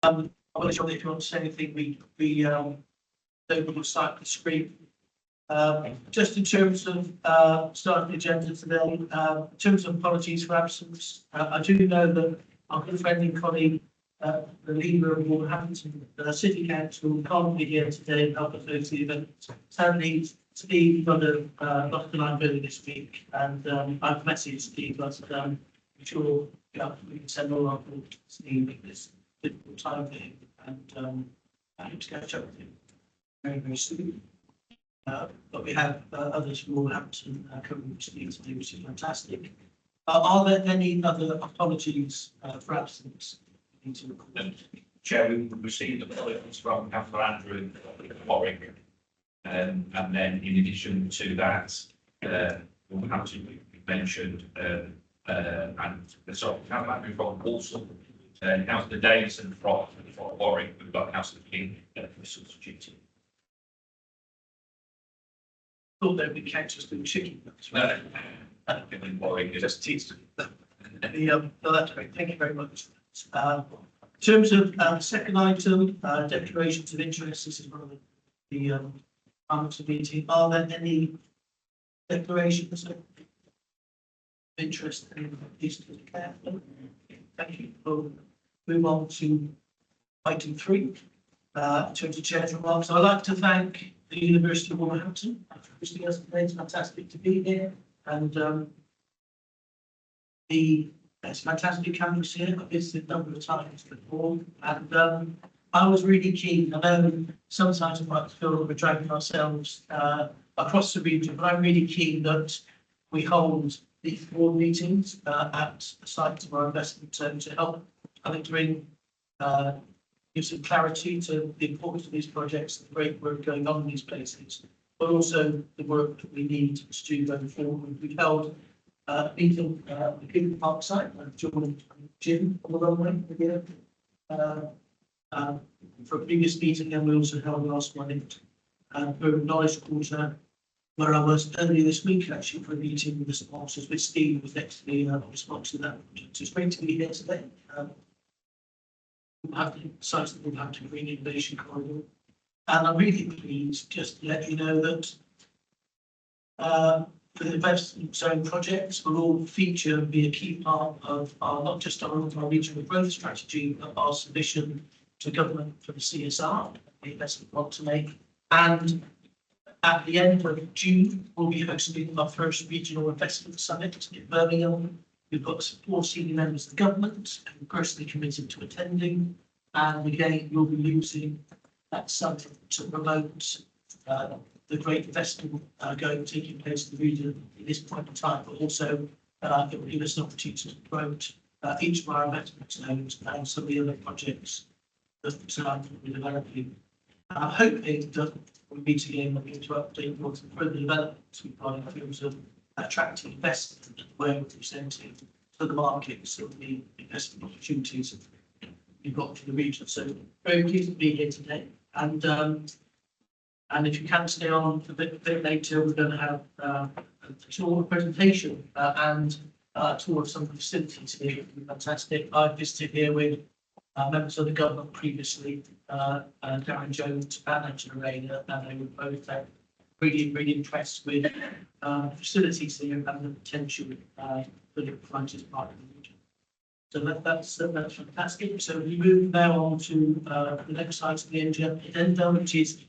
I'm not sure if you want to say anything, we don't want to start the screen. Just in terms of starting the agenda today, in terms of apologies for absence, I do know that our good friend and colleague, the leader of Wolverhampton City Council, can't be here today to help us host the event. Sadly, Steve got a liability this week, and I've messaged Steve, but I'm sure we can send all our thoughts to Steve at this difficult time for him, and I hope to catch up with him very, very soon. But we have others from Wolverhampton coming to speak today, which is fantastic. Are there any other apologies for absence? Chair, we received apologies from Councillor Andrew Warwick, and then in addition to that, Wolverhampton we mentioned, and sorry, Councillor Andrew from Walsall, Councillor Davison from Warwick, we've got Councillor King for substituting. Thought there'd be councillors doing chicken. No, Warwick is Just teased. No, that's great. Thank you very much. In terms of the second item, declarations of interest, this is one of the items of the meeting. Are there any declarations of interest in these to declare? Thank you. We'll move on to item 3. In terms of chair's remarks, I'd like to thank the University of Wolverhampton for hosting us today. It's fantastic to be here, and it's fantastic campus here. I've visited a number of times before, and I was really keen. I know sometimes it might feel like we're dragging ourselves across the region, but I'm really keen that we hold these board meetings at the sites of our investment to help, I think, bring give some clarity to the importance of these projects, the great work going on in these places, but also the work that we need to do going forward. We've held a meeting at the Cooper Park site, and joined Jim on the runway here for a previous meeting, and we also held the last one in Norwich Quarter, where I was earlier this week actually for a meeting with the sponsors, with Steve, who was next to me, sponsor that. So it's great to be here today. We have the sites that we'll have to Green Innovation Corridor, and I'm really pleased just to let you know that the investment zone projects will all feature and be a key part of our, not just our regional growth strategy, but our submission to government for the CSR, the investment we want to make. And at the end of June, we'll be hosting our first regional investment summit in Birmingham. We've got 4 senior members of the government who are personally committed to attending, and again, you'll be using that summit to promote the great investment taking place in the region at this point in time, but also it will give us an opportunity to promote each of our investment zones and some of the other projects that we're developing. I'm hoping that we'll meet again looking to update what further developments we've got in terms of attracting investment where we're presenting to the markets of the investment opportunities we've got for the region. So very pleased to be here today. And if you can stay on a bit later, we're going to have a tour presentation and a tour of some of the facilities here. It will be fantastic. I've visited here with members of the government previously, Darren Jones and Angela Rayner, and they were both really, really impressed with the facilities here and the potential that it provides as part of the region. So that's fantastic. So we move now on to the next slide of the agenda, which is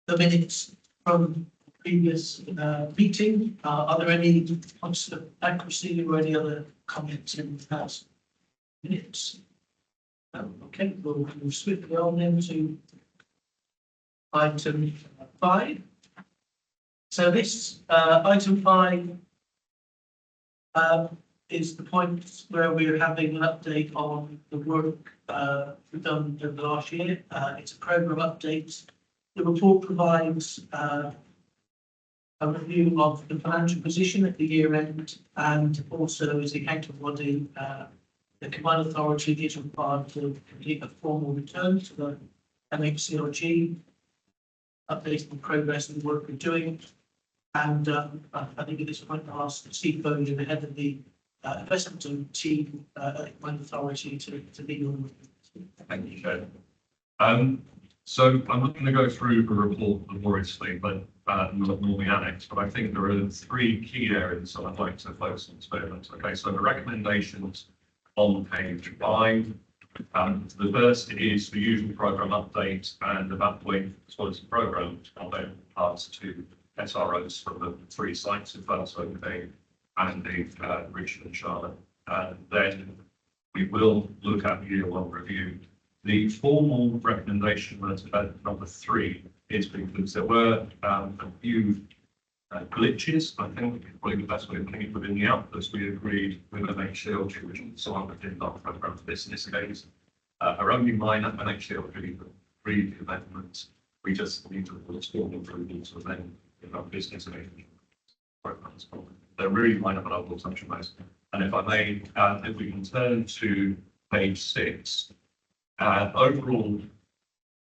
the minutes from the previous meeting. Are there any points of accuracy or any other comments in the past minutes? Okay, we'll move swiftly on then to item 5. So this item 5 is the point where we're having an update on the work we've done over the last year. It's a programme update. The report provides a review of the financial position at the year end, and also as the accounting body, the combined authority is required to complete a formal return to the MHCLG, updating the progress of the work we're doing. And I think at this point I'll ask Steve Bowden, the head of the investment team at the combined authority, to lead on with it. Thank you, Chair. So I'm not going to go through the report laboriously, but not normally annexed, but I think there are three key areas that I'd like to focus on this moment. Okay, so the recommendations on page 5. The first is the usual programme update, and at that point, as well as the programme, I'll then pass to SROs from the 3 sites, if that's okay, and the Richard and Charlotte. And then we will look at the year 1 review. The formal recommendation at number 3 is because there were a few glitches. I think probably the best way of putting it within the outputs we agreed with MHCLG, which is so within our programme for business case, are only minor MHCLG agreed the amendments. We just need to put formal approval to then give our business programs. They're really minor, but I will touch on those. And if I may, if we can turn to page 6. Overall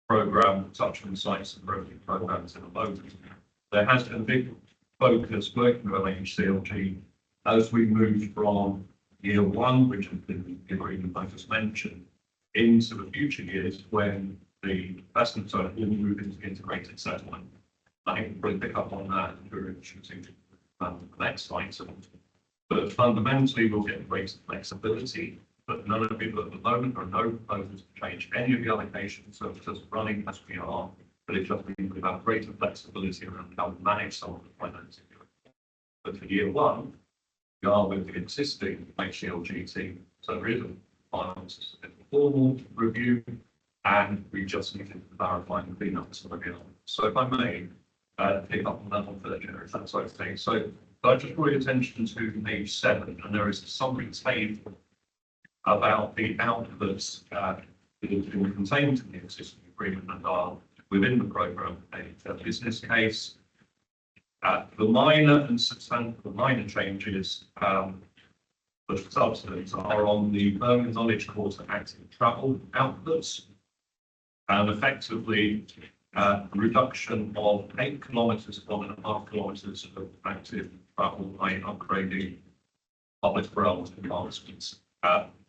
programme, touch on sites and revenue programmes in a moment. There has been a big focus working with MHCLG as we move from year 1, which has been the agreement I just mentioned, into the future years when the investment zone will move into integrated settlement. I think we'll pick up on that during the next item. But fundamentally, we'll get greater flexibility. But none of it at the moment are no proposals to change any of the allocations, so it's just running as we are, but it just means we have greater flexibility around how we manage some of the financing. But for year 1, we are with the existing HCLG team, so there is a finance formal review, and we just need to clarify and clean up some of the elements. So if I may pick up on that one further, if that's okay. So I just draw your attention to page 7, and there is a summary table about the outputs that have been contained in the existing agreement and are within the programme, a business case. The minor and substantial minor changes for substance are on the Birmingham Knowledge Quarter active travel outputs, and effectively reduction of 8 kilometres, 1.5 kilometres of active travel by upgrading public rail enhancements.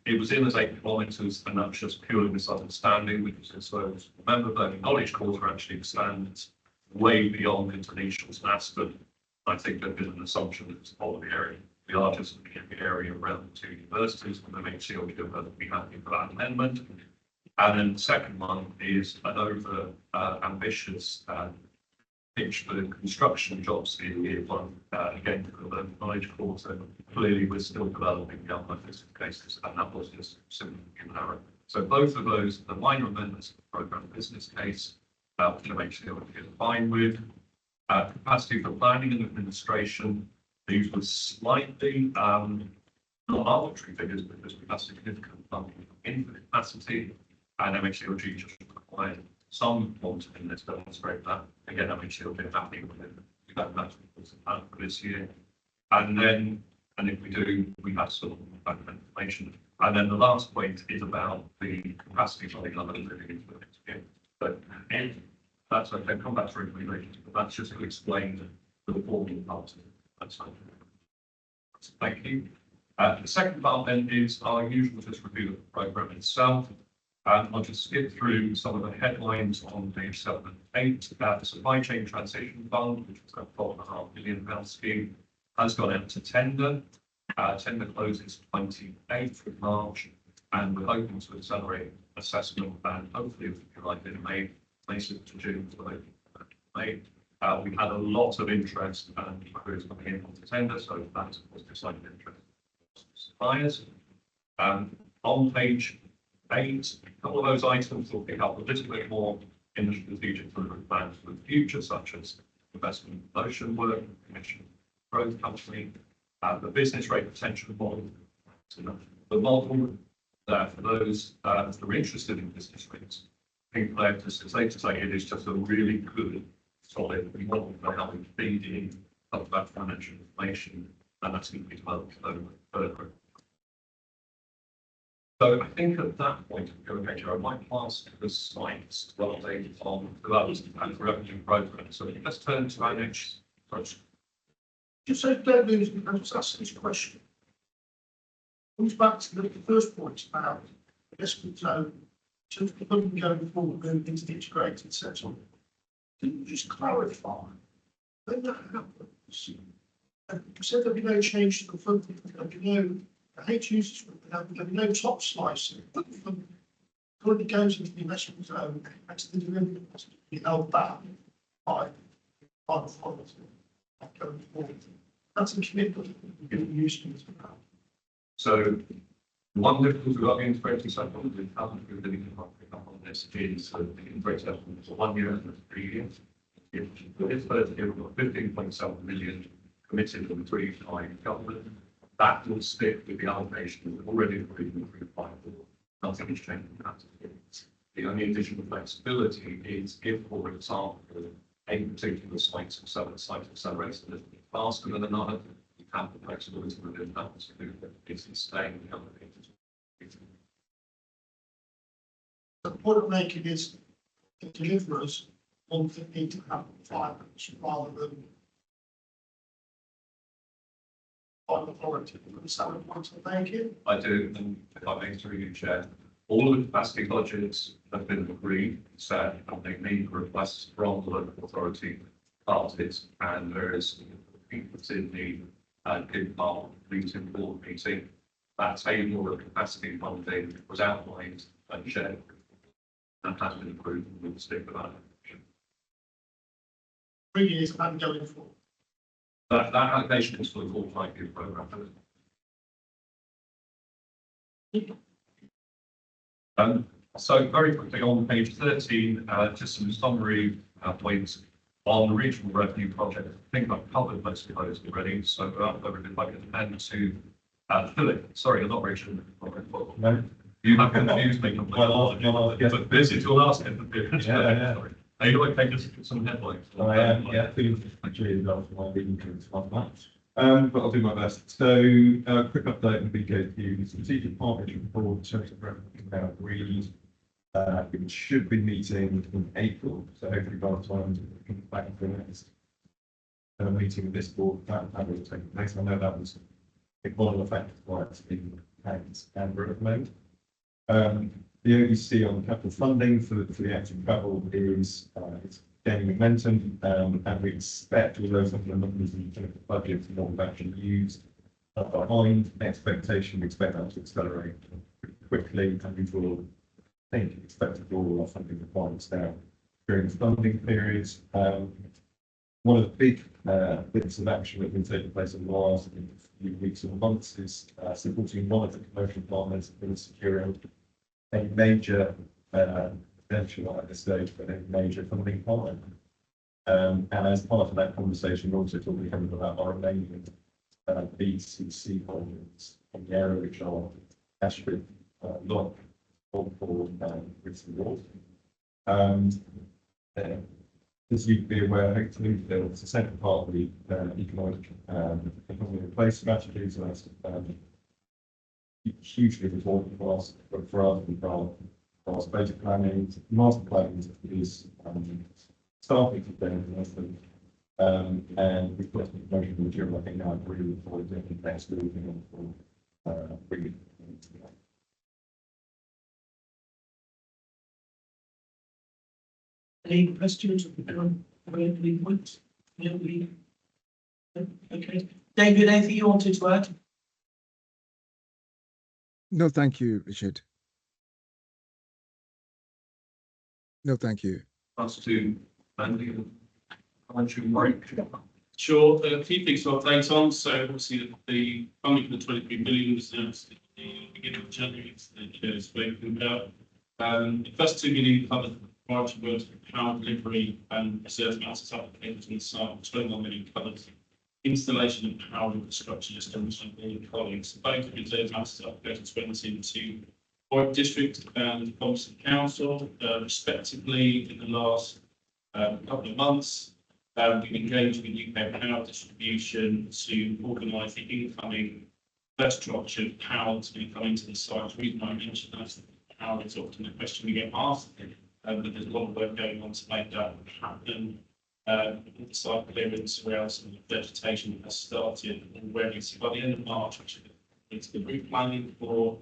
It was in as 8 kilometres, and that's just purely misunderstanding, because as those remember, Birmingham Knowledge Quarter actually extends way beyond Internationals and Aston. I think there's been an assumption that it's the whole of the area. We are just looking at the area around the 2 universities, and the HCLG will be happy for that amendment. And then the second one is an over ambitious pitch for construction jobs in year 1. Again, for the Knowledge Quarter, clearly we're still developing the other cases, and that was just simply an error. So both of those, the minor amendments to the programme business case, which MHCLG is fine with. Capacity for planning and administration, these were slightly not arbitrary figures, because we have significant funding in the capacity, and MHCLG just required some quantity in this to demonstrate that. Again, MHCLG happy with it. We've had that for this year. And then, and if we do, we have some background information. And then the last point is about the capacity for the other living into it. But that's okay, I'll come back to regulations, but that's just to explain the formal part of it. That's fine. Thank you. The second part then is our usual just review of the programme itself. I'll just skip through some of the headlines on page 7 and 8. The Supply Chain Transition Fund, which is a £4.5 million scheme, has gone out to tender. Tender closes 28th of March, and we're hoping to accelerate assessment and hopefully, if you like, in May, to June, May. We've had a lot of interest and inquiries coming in on the tender, so that's of course decided interest suppliers. On page 8, a couple of those items will pick up a little bit more in the strategic delivery plans for the future, such as investment in motion work, commission growth company, the business rate potential model. The model for those that are interested in business rates, I think it's safe to say it is just a really good, solid model for how we feed in of that financial information, and that's going to be developed further. So I think at that point, I might pass to the slides to update on development and revenue program. So let's turn to our next question. Just so Claire moves, I'm just asking this question. Comes back to the first point about investment zone to put going forward, moving into the integrated settlement. Can you just clarify when that happens? So there'll be no change to the funding, there'll be no, I hate to use this word, but there'll be no top slicing. When it goes into the investment zone, actually the delivery has to be held back by the authority going forward. That's a commitment we're going to use to that. So one difficulty about the integrated settlement, we haven't really pick up on this, is that the integrated settlement is 1 year and 3 years. If it's first year, we've got 15.7 million committed from the 3 government, that will stick with the allocation we've already agreed with 3 nothing is changing that. The only additional flexibility is if, for example, a particular site accelerates a little bit faster than another, you have the flexibility within that to do that. It's staying allocated. The point I'm making is the deliverers want to need to have finance rather than on authority. Is that what you want to make it? I do, and if I may through you, Chair, all of the capacity budgets have been agreed, set, and they need requests from the local authority parties, and there is in the Good Park meeting, board meeting, that table of capacity funding was outlined and shared. That has been approved, and we'll stick with that. 3 years and going forward. That allocation is for the full 5-year programme. So very quickly on page 13, just some summary points on the regional revenue project. I think I've covered most of those already, so if I can hand to Philip. Sorry, I'm not Richard. No. You have confused me completely. But this is your last head. Yeah. Are you okay just to get some headlines? I am, yeah, please, actually, that's my reading to one month. But I'll do my best. So, quick update on BKQ, the strategic partnership report, terms of reference now agreed. We should be meeting in April, so hopefully by the time we come back for the next meeting with this board, that will take place. I know that was one of the factors why it's been hands and at the moment. The ODC on capital funding for the active travel is it's gaining momentum, and we expect all those numbers in the budget and what we've actually used behind expectation. We expect that to accelerate pretty quickly, and we will expect to draw all our funding requirements down during the funding periods. One of the big bits of action that has been taking place in the last few weeks or months is supporting one of the commercial partners in securing a major potential at this stage, but a major funding partner. And as part of that conversation, we're also talking about our remaining BCC holdings in the area, which are Ashford, Lock, Oldford, and Bristol Road. As you'd be aware, hopefully, it's a central part of the economic replace strategies, and that's hugely important for us, and for our space planning. Master planning is starting to benefit, and we've got some promotional material. I think now I'm really looking forward to it next week and for bringing it together. Any questions? Any points? Okay. David, anything you wanted to add? No, thank you, Richard. No, thank you. Us to Andy, financial break. Sure, a few things to update on. So obviously the funding for the 23 million was announced at the beginning of January, as spoken about. The first 2 million covered priority works for power delivery and reserve assets applications on the site. 21 million covered installation of power infrastructure, just done by all colleagues. Both reserve assets applications went into Warwick District and Thompson Council, respectively, in the last couple of months. We've engaged with UK Power Distribution to organise the incoming first tranche of power to be coming to the site. The reason I mentioned that is that power is often a question we get asked, but there's a lot of work going on to make that happen. The site clearance around some of the vegetation has started already. So by the end of March, which is the route planning for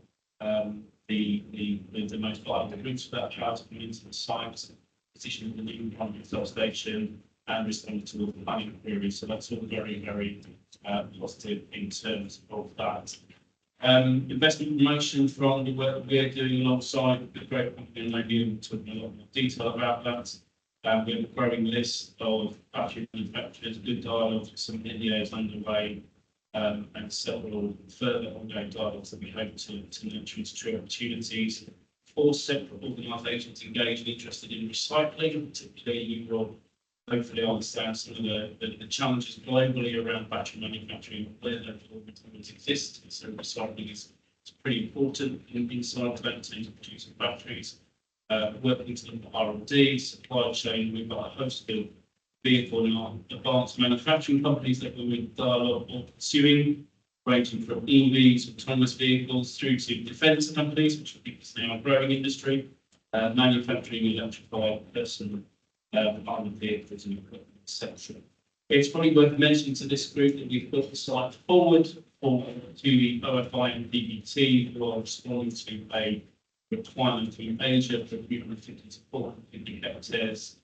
the most viable routes for that power to come into the site, positioning the new primary substation, and responding to all the planning queries. So that's all very, very positive in terms of that. Investment promotion from the work we're doing alongside the great company, and maybe we'll talk in a lot more detail about that. We have a growing list of battery manufacturers, good dialogue, some NDAs underway, and several further ongoing dialogues that we hope to nurture into true opportunities. 4 separate organisations engaged and interested in recycling. Particularly, you will hopefully understand some of the challenges globally around battery manufacturing, where those exist. So recycling is pretty important inside of that in terms of producing batteries. Working to the R&D, supply chain, we've got a host of vehicle and advanced manufacturing companies that we're in dialogue or pursuing, ranging from EVs, autonomous vehicles, through to defence companies, which I think is now a growing industry, manufacturing electrified personal armored vehicles and equipment, etc. It's probably worth mentioning to this group that we've put the site forward to the OFI and PBT, who are responding to a requirement from Asia for 350 to 450 hectares,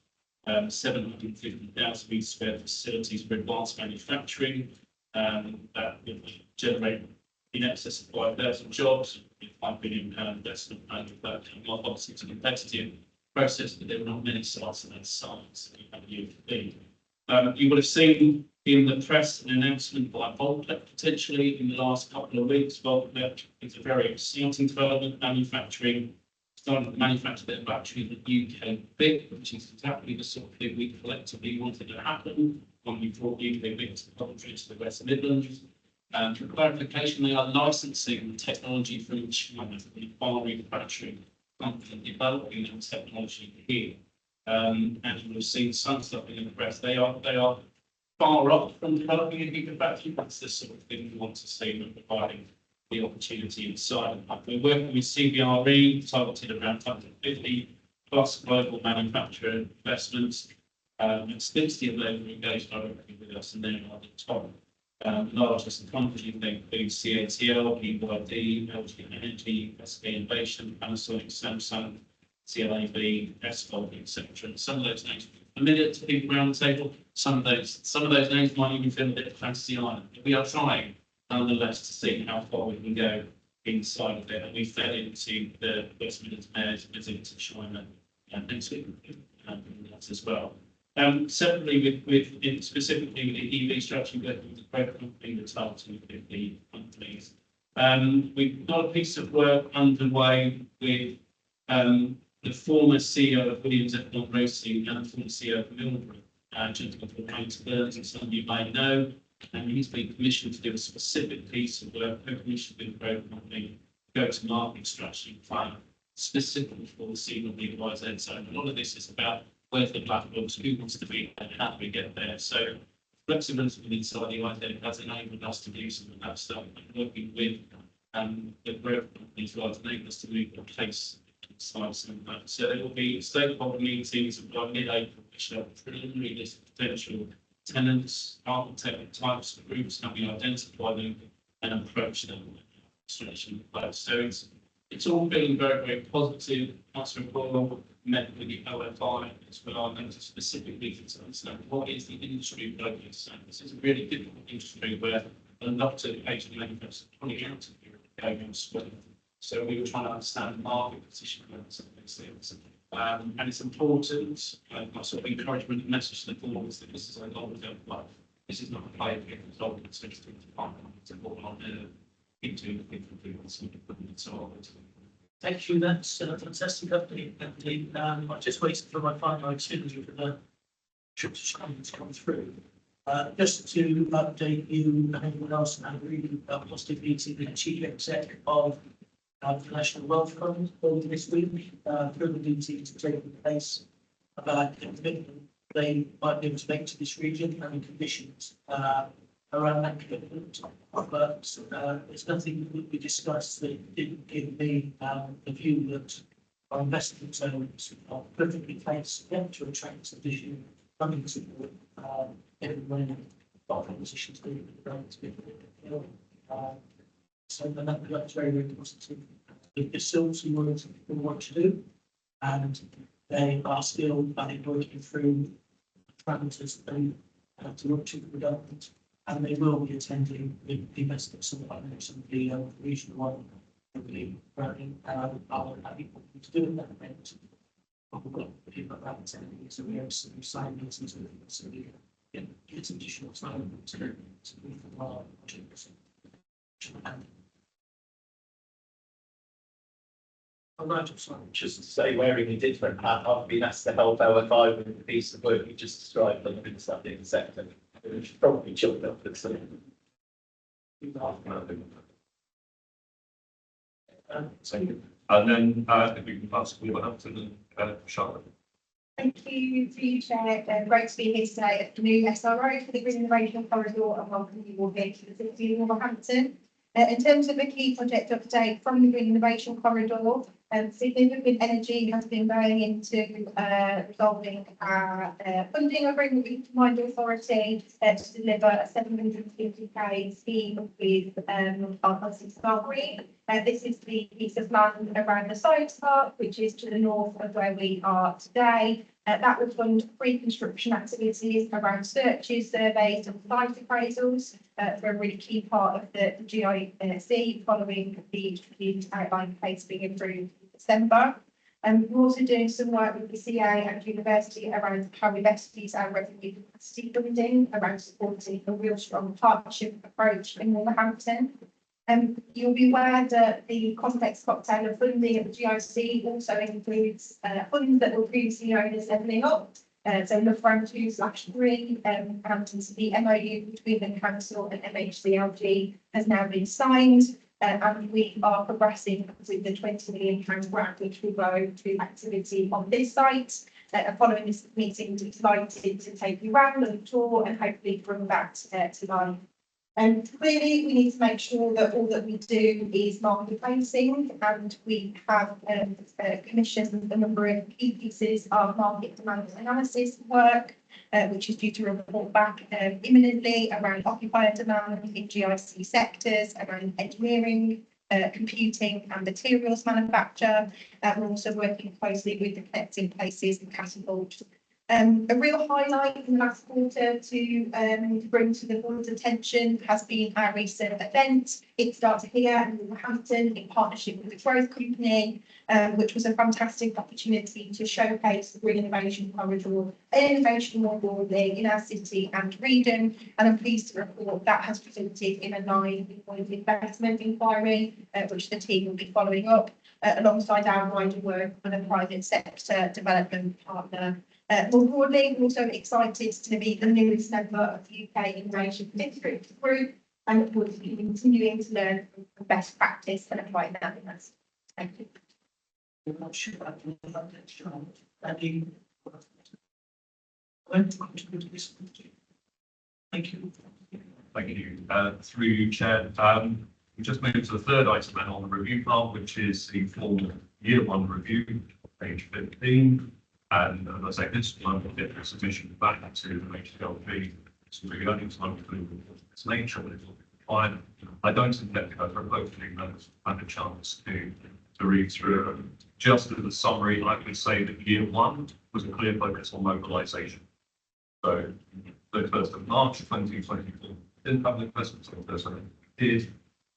750,000 metre square facilities for advanced manufacturing, that will generate in excess of 5,000 jobs, £5 billion investment value of that. Obviously, it's a competitive process, but there are not many sites of that size. You would have seen in the press an announcement by Volpec potentially in the last couple of weeks. Volpec is a very exciting development, starting to manufacture their battery in the UK bit, which is exactly the sort of thing we collectively wanted to happen when we brought UK bit to Coventry to the West Midlands. For clarification, they are licensing the technology from China for the battery battery company developing that technology here. And you will have seen some stuff in the press. They are far off from developing a gigafactory. That's the sort of thing we want to see when providing the opportunity inside. We're working with CBRE, targeted around 150 plus global manufacturer investments. And 60 of those are engaged directly with us, and they're at the top. Largest companies they include CATL, BYD, LG Energy, SK Innovation, Panasonic, Samsung, CLAB, SVOLT, etc. Some of those names are familiar to people around the table. Some of those names might even feel a bit of fantasy island. We are trying, nonetheless, to see how far we can go inside of it. And we fed into the West Midlands Mayor's visit to China next week as well. Separately, with specifically the EV strategy, working with the Greg company that's targeting 50 companies. We've got a piece of work underway with the former CEO of Williams F1 Racing and the former CEO of Milbury, a gentleman called Alex Burns, and some of you may know. And he's been commissioned to do a specific piece of work, co-commissioned with the Greg company, go-to-market strategy plan, specifically for the CWYZ zone. A lot of this is about where's the black box, who wants to be, and how do we get there. So flexibility inside the IZ has enabled us to do some of that stuff, and working with the growth companies to enable us to move the pace inside some of that. So there will be stakeholder meetings by mid-April, which are preliminary list of potential tenants, architect types of groups, how we identify them and approach them. So it's all feeling very, very positive. Councillor Boyle met with the OFI as well, and specifically to understand what is the industry focus. And this is a really difficult industry where a lot of Asian manufacturers are pulling out of Europe going elsewhere. So we were trying to understand the market position and some of these things. And it's important, my sort of encouragement and message to the board is that this is a long-term play. This is not a play of getting resolved in 2025. It's important on into the and so on. Thank you, that's a fantastic update. I'm just waiting for my final expenditure for the trip to China to come through. Just to update you, and everyone else, and really positive meeting with the chief exec of the National Wealth Fund earlier this week. Further meetings have taken place about the commitment they might be able to make to this region and the conditions around that commitment. But there's nothing that we discussed that didn't give me the view that our investment zones are perfectly placed to attract additional funding support. Everyone got propositions to be so that's very, very positive. there's still some work we want to do. And they are still working through parameters that they have to look to the government. And they will be attending the investment summit, some of the regional one, the running, I'll people to do that event. But we've got people like that attending, so we have some side meetings and so we get some additional time to move from our projects. And I'm right, I'm sorry. Just to say, wearing a different hat, I've been asked to help OFI with the piece of work you just described on the understanding sector. Which probably chilled up with some. And then, if we can pass the wheel up to the, Charlotte. Thank you, through you, Chair. Great to be here today at the new SRO for the Green Innovation Corridor and welcome you all here to the city of Wolverhampton. In terms of the key project update from the Green Innovation Corridor, significant energy has been going into resolving our funding agreement with the Mind Authority to deliver a 750k scheme with our Star Green. This is the piece of land around the science park, which is to the north of where we are today. That will fund pre-construction activities around searches, surveys and site appraisals for a really key part of the GIC following the outline case being approved in December. We're also doing some work with the CA and university around how we best use our revenue capacity funding around supporting a real strong partnership approach in Wolverhampton. You'll be aware that the complex cocktail of funding at the GIC also includes funds that were previously known as Levelling Up. So Love Round 2/3 and the MOU between the council and MHCLG has now been signed. And we are progressing with the £20 million grant, which will go to activity on this site. Following this meeting, we're delighted to take you around on the tour and hopefully bring that to life. Clearly, we need to make sure that all that we do is market facing, and we have commissioned a number of key pieces of market demand analysis work, which is due to report back imminently around occupier demand in GIC sectors, around engineering, computing and materials manufacture. We're also working closely with the Connecting Places and Catapult. A real highlight in the last quarter to bring to the board's attention has been our recent event. It started here in Wolverhampton in partnership with the Growth Company, which was a fantastic opportunity to showcase the Green Innovation Corridor and innovation more broadly in our city and region. And I'm pleased to report that has resulted in a 9-point investment inquiry, which the team will be following up alongside our wider work with a private sector development partner. More broadly, we're also excited to be the newest member of the UK Innovation District Group and we'll be continuing to learn from best practice and apply that in us. Thank you. I'm not sure I can have that chance. Thank you. I'm going to contribute to this. Thank you. Thank you. Through you, Chair. We just moved to the third item then on the review part, which is the formal year one review, page 15. And as I say, this one will get the submission back to the HDLP. So we're only to include its nature, but it will be fine. I don't intend to go for hopefully those had a chance to read through it. Just as a summary, I would say that year one was a clear focus on mobilisation. So 31st of March 2024 didn't have an investment on the 1st, did.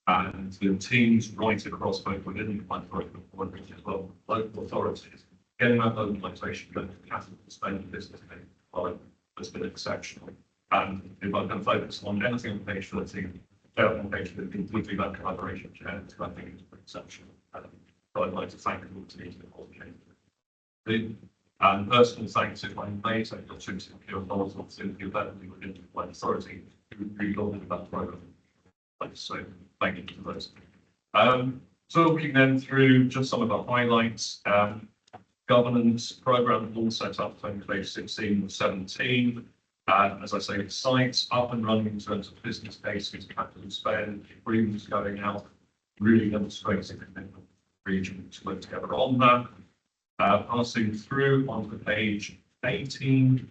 And the teams right across both within the plan for as well, local authorities, getting that mobilisation going to capital spend business has been exceptional. And if I can focus on anything on page 13, on page 15, we've that collaboration, Chair, I think it's exceptional. So I'd like to thank all the teams involved. And personal thanks, if I may, take the opportunity to give dollars on the event within the Plan Authority who reloaded that programme. So thank you to those. So looking then through just some of the highlights, governance programme all set up on page 16 and 17. As I say, the site's up and running in terms of business cases, capital spend, agreements going out, really demonstrating the region to work together on that. Passing through onto page 18,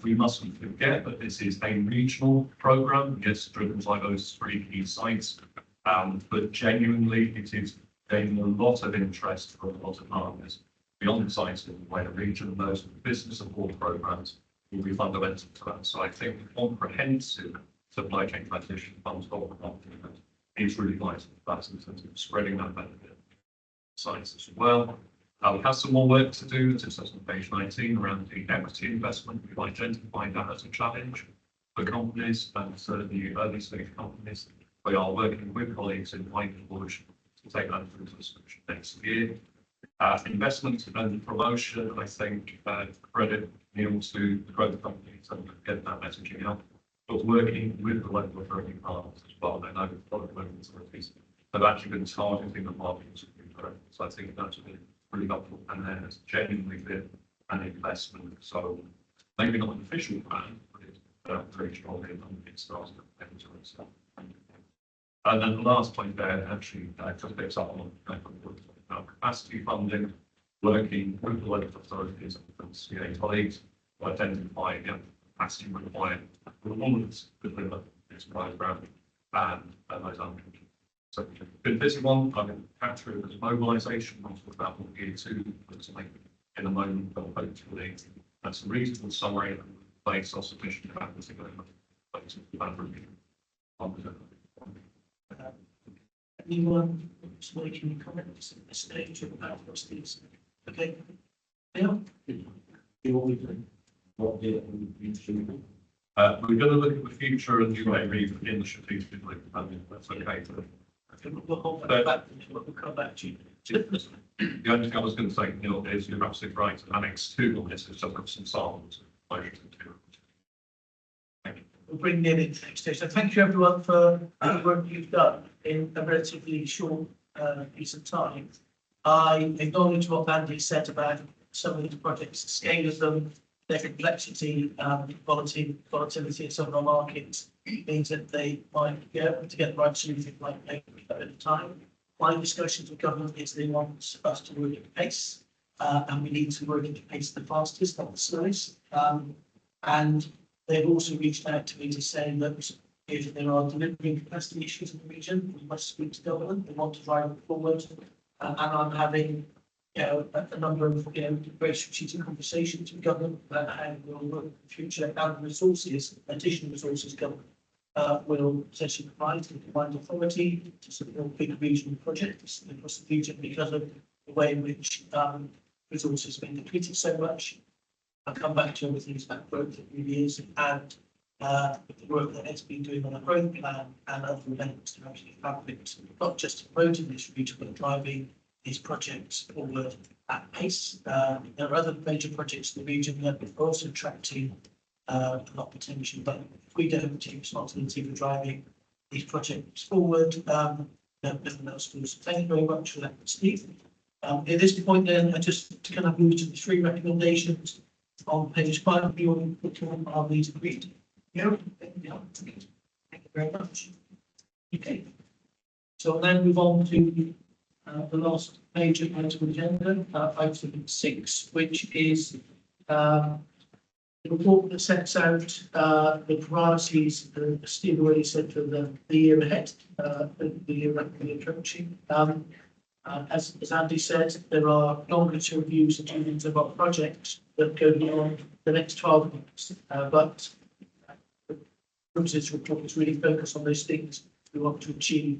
we mustn't forget that this is a regional programme, yes, driven by those three key sites, but genuinely it is gaining a lot of interest from a lot of partners beyond the sites in the wider region. Those business support programs will be fundamental to that. So I think the comprehensive supply chain transition funds is really vital for that in terms of spreading that benefit sites as well. We have some more work to do, as it says on page 19, around the equity investment. We've identified that as a challenge for companies and certainly early stage companies. We are working with colleagues in Whitehorse to take that through to the solution next year. Investment and promotion, I think, credit Neil to the growth companies and get that messaging out, but working with the local authority partners as well. I know a lot of local authorities have actually been targeting the markets. So I think that's been really helpful, and then it's genuinely been an investment. So maybe not an official plan, but it's very strongly it starts to and then the last point there actually just picks up on capacity funding, working with the local authorities and CA colleagues to identify the capacity required for all of this deliver this program and those under. So been busy one. I'm going to capture it as mobilisation. I'll talk about what gear two looks like in a moment, but hopefully that's a reasonable summary and place of sufficient capacity going Anyone who's making any comments at this stage about what's these? Okay. Yeah. We're going to look at the future and you may read in the strategic plan. That's okay. I think we'll hold that back. We'll come back to you. The only thing I was going to say, Neil, is you're absolutely right. Annex 2 on this is just got some samples. We'll bring Neil in next stage. So thank you everyone for the work you've done in a relatively short piece of time. I acknowledge what Andy said about some of these projects, the scale of them, their complexity, volatility in some of our markets means that they might be able to get the right solution like maybe at a time. My discussions with government is they want us to work at pace, and we need to work at the pace the fastest, not the slowest. And they've also reached out to me to say that if there are delivery capacity issues in the region, we must speak to government. They want to drive it forward, and I'm having a number of very strategic conversations with government about how we'll work in the future and resources, additional resources government will potentially provide to the combined authority to support big regional projects across the region because of the way in which resources have been depleted so much. I'll come back to other things about growth that really is and the work that it's been doing on a growth plan and other events to actually fabric, not just promoting this region, but driving these projects forward at pace. There are other major projects in the region that are also attracting a lot of attention, but if we don't take responsibility for driving these projects forward, no one else will. So thank you very much for that, Steve. At this point then, I just to kind of move to the three recommendations on page 5 of your report. I'll need to read. Thank you very much. Okay. So I'll then move on to the last major item of the agenda, item 6, which is the report that sets out the priorities Steve already said for the year ahead, the year rapidly approaching. As Andy said, there are longer term views and achievements of our projects that go beyond the next 12 months, but this report is really focused on those things we want to achieve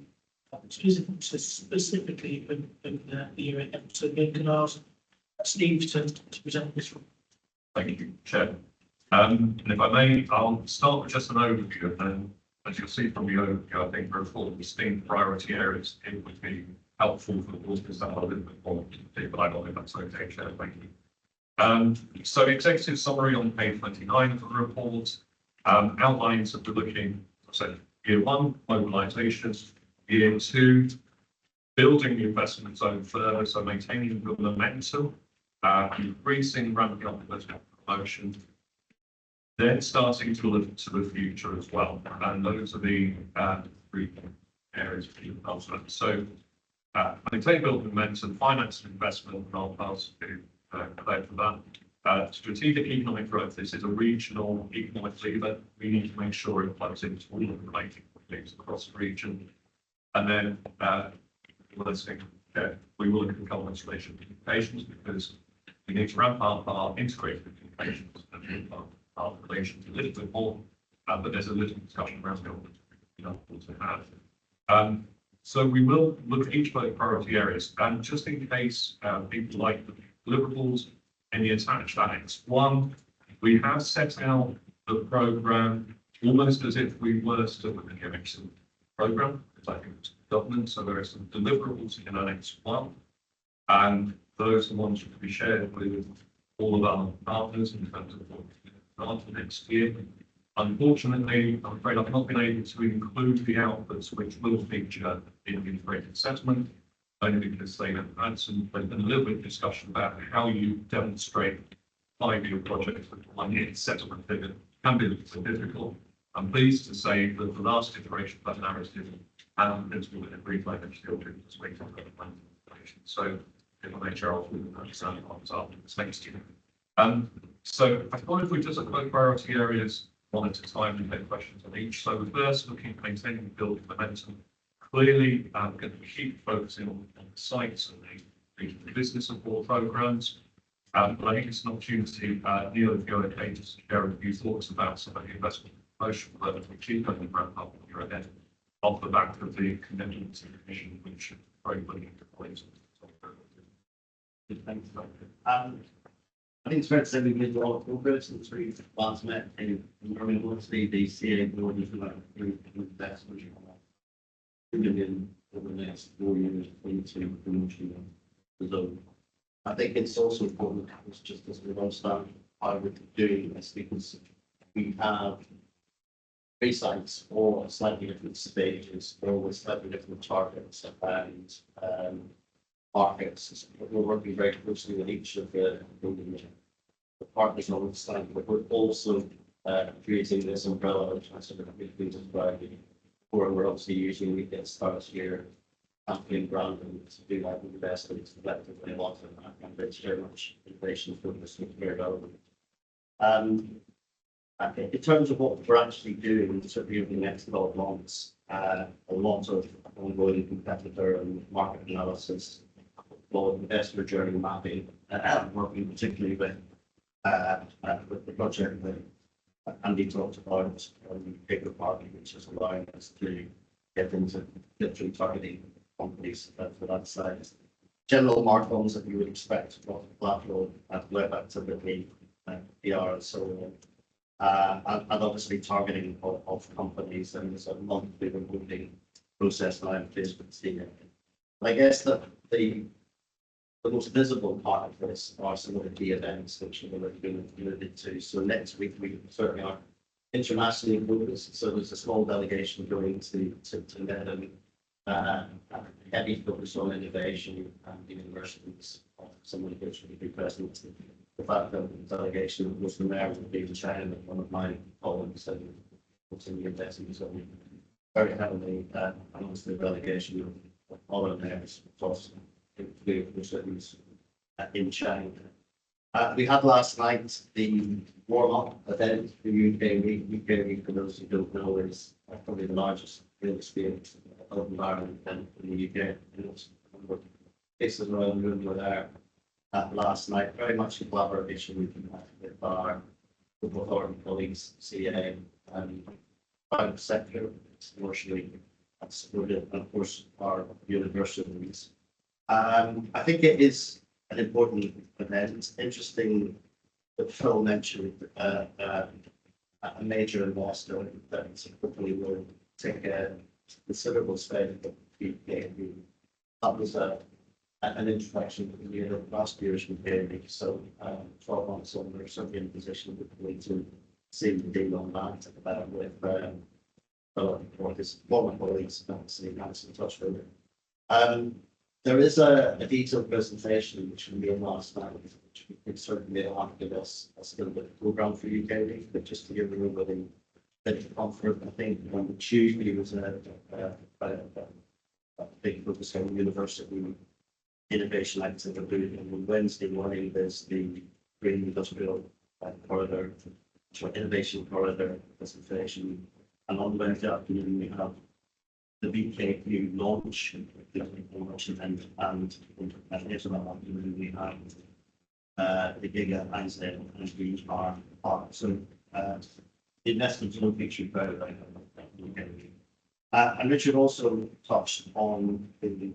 specifically in the year ahead. So again, can I ask Steve to present this report? Thank you, Chair. And if I may, I'll start with just an overview, and then, as you'll see from the overview, I think there are 4 distinct priority areas. It would be helpful for the board to start a little bit more, but I don't know if that's okay, Chair. Thank you. So the executive summary on page 29 of the report outlines that we're looking, so year 1, mobilisation, year 2, building the investment zone further, so maintaining the momentum, increasing ramping up investment promotion, then starting to look to the future as well. And those are the 3 areas for the investment. So maintain building momentum, finance and investment, and I'll pass to Claire for that. Strategic economic growth. This is a regional economic lever. We need to make sure it plugs into all of the related things across the region. And then, let's think we will look at government relations communications because we need to ramp up our integrated communications and ramp up our relations a little bit more. But there's a little discussion around government to have. So we will look at each of those priority areas, and just in case people like the deliverables in the attached annex one, we have set out the program almost as if we were still in the MX program, because I think it's government. So there are some deliverables in annex one, and those are the ones that will be shared with all of our partners in terms of what we plan for next year. Unfortunately, I'm afraid I've not been able to include the outputs which will feature in the integrated assessment, only because they have had a little bit of discussion about how you demonstrate 5-year projects with 1-year settlement figure can be a little bit difficult. I'm pleased to say that the last iteration of that narrative and the principle that agreed by the children was waiting for the plan information. So if I may, Charles, we will understand what's after this next year. So I thought if we just look at both priority areas one at a time and take questions on each. So the first, looking at maintaining and building momentum. Clearly, I'm going to keep focusing on the sites and the business support programs. But I think it's an opportunity, Neil, if you're okay, just to share a few thoughts about some of the investment promotion that we achieved over the ramp up year ahead off the back of the commitment to the commission, which very willing to place. Thanks. I think it's fair to say we made a lot of progress since we last met in Birmingham. Obviously, the CA board is about investment of £2 million over the next 4 years into promotion of the zone. I think it's also important, just as we understand how we're doing this, because we have 3 sites, all at slightly different stages, all with slightly different targets and markets. We're working very closely with each of the partners on the site, but we're also creating this umbrella, which I sort of briefly described, where we're obviously using the Get Started Here campaign branding to do that investment collectively. A lot of that, and it's very much innovation focused and very relevant. In terms of what we're actually doing, certainly over the next 12 months, a lot of ongoing competitor and market analysis, a lot of investor journey mapping, working particularly with the project that Andy talked about, Bigger Party, which is allowing us to get into literally targeting companies for that size. General markdowns that you would expect from collateral and web activity, PR and so on. And obviously targeting of companies, and there's a monthly reporting process now in place with CA. I guess that the most visible part of this are some of the key events which we've already been alluded to. So next week we certainly are internationally focused. So there's a small delegation going to Nedham, heavy focus on innovation and universities. Someone who should be present. The fact that the delegation was from there would be in China, one of my colleagues and continue investing so very heavily, and obviously the delegation of other areas plus cities in China. We had last night the warm-up event for UK Week. UK Week, for those who don't know, is probably the largest real estate of environment event in the UK. Places around the room were there last night, very much in collaboration with our local authority colleagues, CA and private sector, commercially supported, and of course our universities. I think it is an important event. It's interesting that Phil mentioned a major investor that hopefully will take a considerable stake of UK. That was an introduction to the year last year's UK. So 12 months on, we're certainly in a position to see the deal on that with for his former colleagues, obviously Nancy in touch with it. There is a detailed presentation which will be in last night, which we could certainly have to give us a little bit of program for UK Week, but just to give everybody a bit of comfort. I think on Tuesday was a big focus on university innovation activity, and on Wednesday morning there's the Green Industrial Corridor, innovation corridor presentation, and on Wednesday afternoon we have the BKQ launch, and here's about that, we have the Giga Einstein and we are part. So the investments will feature very, very heavily. And Richard also touched on the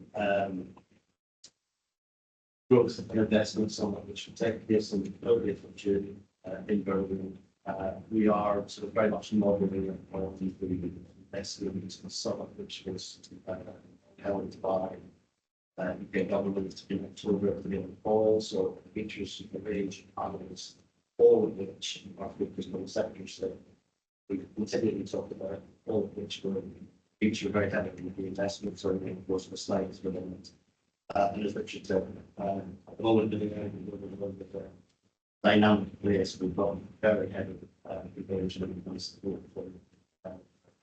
growth of investments, some of which will take place in the future in Birmingham. We are sort of very much modeling on the investments, some of which was held by UK government in October of the fall. So features a range of panels, all of which are focused on sectors that we continue to talk about, all of which will feature very heavily with the investments or the course of the slides within it. And as Richard said, at the moment, the dynamic place, we've got very heavy preparation and support for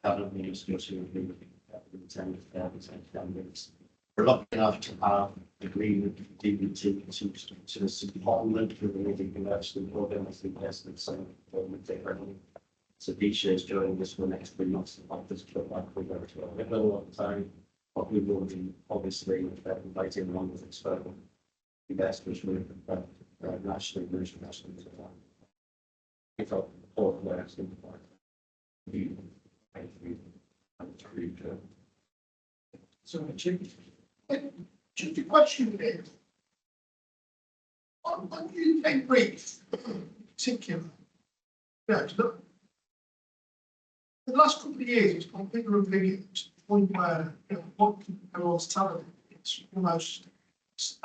cabinet ministers who agree with the candidates. We're lucky enough to have agreement with DBT to supplement for the meeting convention program as the investment summit government differently. So Disha is joining us for the next 3 months of this program. We're going to have a lot of time, but we will be obviously inviting along with external investors with nationally and internationally. I felt all of that in the part. So, Richard, Just a question there. On UK brief, in particular, look, the last couple of years, it's gone bigger and bigger to the point where what everyone's telling it's almost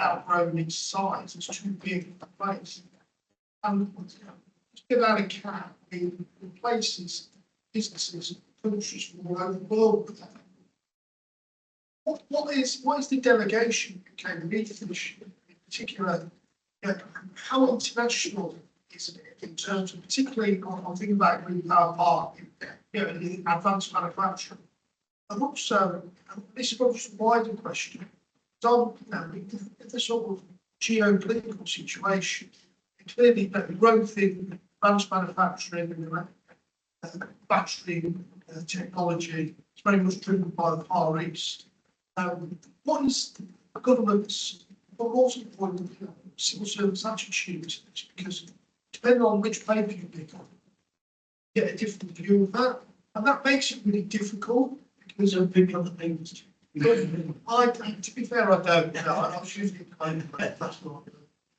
outgrown its size. It's too big for the place. And just get out of cap, in places, businesses, countries all over the world with that. What is the delegation UK brief issue in particular? How international is it in terms of, particularly I'm thinking about Green Power Park, in advanced manufacturing. And also, this is obviously a wider question. So, if the sort of geopolitical situation, clearly the growth in advanced manufacturing and battery technology is very much driven by the Far East. What is the government's, but also important, civil service attitude to this? Because depending on which paper you pick up, you get a different view of that. And that makes it really difficult because of picking up the papers. to be fair, I don't. I was usually kind of that's not.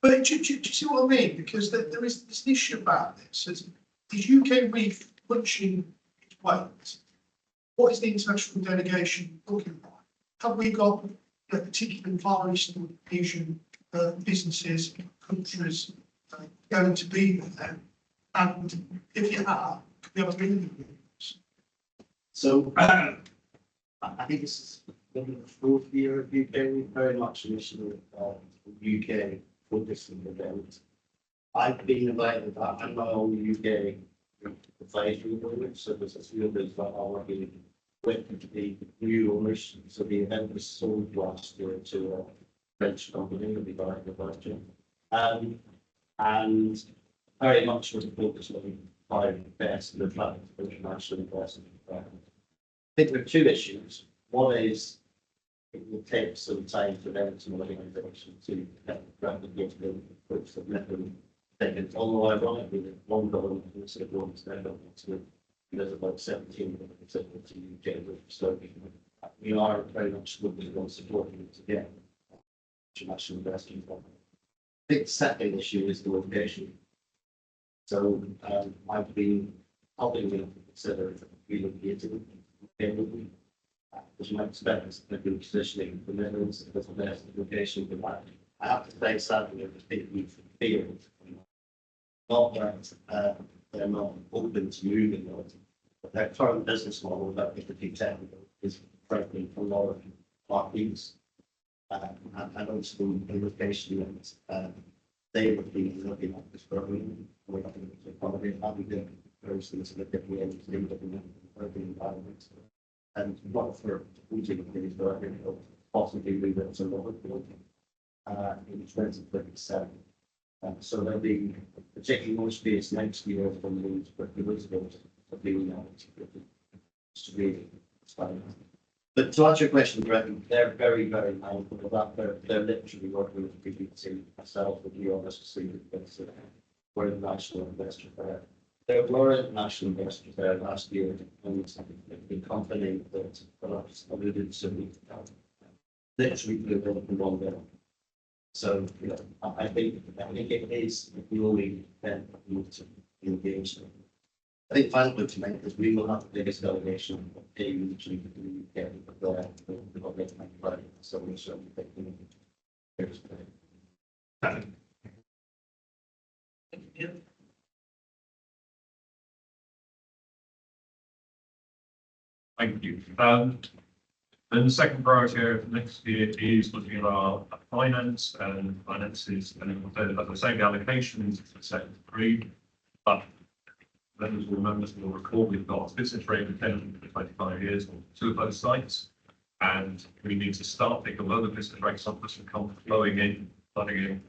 But do you see what I mean? Because there is this issue about this. Is UK reef punching its weight? What is the international delegation looking like? Have we got particularly Far Eastern Asian businesses, countries going to be there? And if you are, could we have a meeting with you? So I think this is maybe the 4th year of UK. We're very much initially UK focused on the event. I've been invited. I'm my own UK advisory board, so there's a few of us that are working with the new owners. So the event was sold last year to a French company, we got the budget. And very much with the focus on how best the attract international investment. I think there are 2 issues. One is it will take some time for them to organization to replicate the approach that let them take it. Although ironically, the one government instead of going to their government, so there's about 17 to UK. So we are very much looking on supporting it again. International investment. I think the second issue is the location. So I've been helping them consider relocating. As you might expect, a good positioning the Midlands as the best location for that. I have to say, sadly, there's people who feel not that they're not open to moving on, but their current business model about 50% is frankly a lot of parties. And also the location that they would be looking at this program. We're not going to accommodate having the persons in a different way to live in urban environments. And not for losing things, but I think it'll possibly leave it to Liverpool in 2027. So there'll be particularly more space next year from these, but there is going to be to really exciting. But to answer your question, Greg, they're very, very mindful of that. They're literally working with the BBC, myself, with you, honestly, because we're a national investor there. There were international investors there last year, and the company that perhaps alluded to literally blew up in one day. So, you know, I think it is really then to engage them. I think final point to make is we will have the biggest delegation of AU to the UK there. We've got to make right, so we're certainly taking it. Yeah. Thank you. Then the second priority area for next year is looking at our finance and finances. And as I say, the allocations to the second degree. But members will remember, will recall, we've got business rate retention for 25 years on 2 of those sites. And we need to start thinking of other business rates up and come flowing in, flooding in.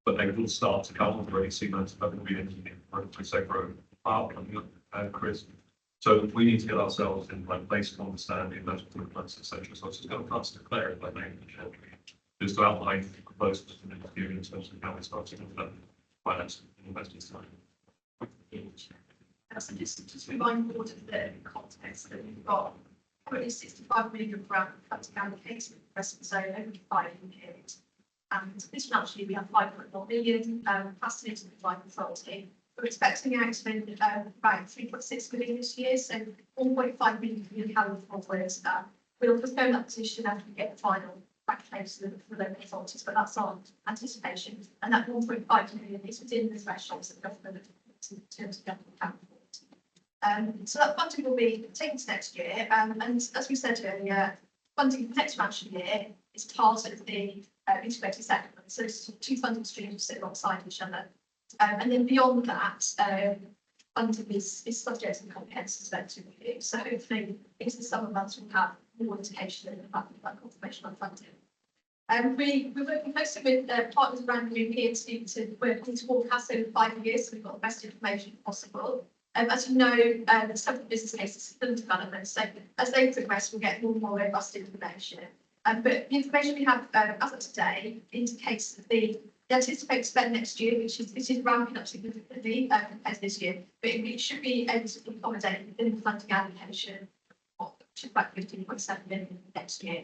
But they will start to come. We've already seen those coming in for Segro Park and Chris. So we need to get ourselves in one place to understand the investment plans, etc. So it's going to us to declare it by name, just to outline the proposals for next year in terms of how we start to finance investors time. So just remind the board of the context that we've got currently 65 million grant cutting allocated for the present zone over the 5-year period. And this financial year we have 5.1 million fascinating the life authority. We're expecting out to spend about 3.6 million this year, so 1.5 million for the carry forward. We'll postpone that position after we get the final application for the local authorities, but that's our anticipation. And that 1.5 million is within the thresholds that the government in terms of government account for. So that funding will be taken to next year. And as we said earlier, funding for next financial year is part of the integrated settlement. So it's 2 funding streams sit alongside each other. And then beyond that, funding is subject to the comprehensive spectrum review. So hopefully, into the summer months, we'll have more indication of that confirmation on funding. We're working closely with partners around the room here to work on forecast over 5 years, so we've got the best information possible. As you know, there's several business cases still in development, so as they progress, we'll get more and more robust information. But the information we have as of today indicates that the anticipated spend next year, which is ramping up significantly compared to this year, but it should be able to accommodate within the funding allocation of about 15.7 million next year.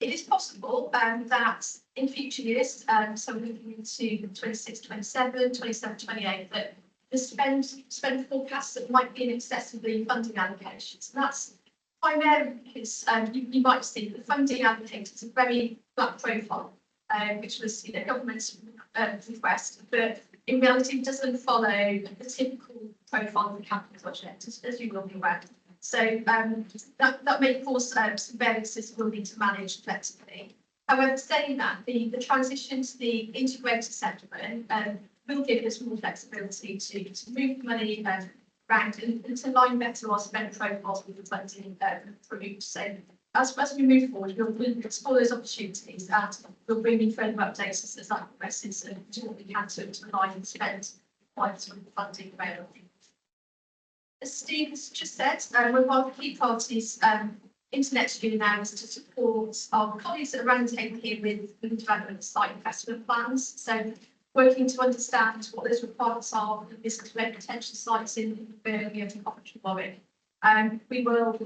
It is possible that in future years, so we're looking into 26, 27, 27, 28, that the spend forecasts that might be in excess of the funding allocations. And that's primarily because you might see the funding allocated is a very flat profile. Which was, you know, government's request, but in reality it doesn't follow the typical profile of the capital budget, as you will be aware. So that may cause some variances we'll need to manage flexibly. However, saying that, the transition to the integrated settlement will give us more flexibility to move money around and to align better our spend profiles with the funding approved. So as we move forward, we'll explore those opportunities and we'll bring in further updates as that progresses and do what we can to align and spend with the funding available. As Steve has just said, one of the key priorities into next year now is to support our colleagues that are around the table here with the development of site investment plans. So working to understand what those requirements are for the business rate retention sites in Birmingham and Coventry, Warwick. We will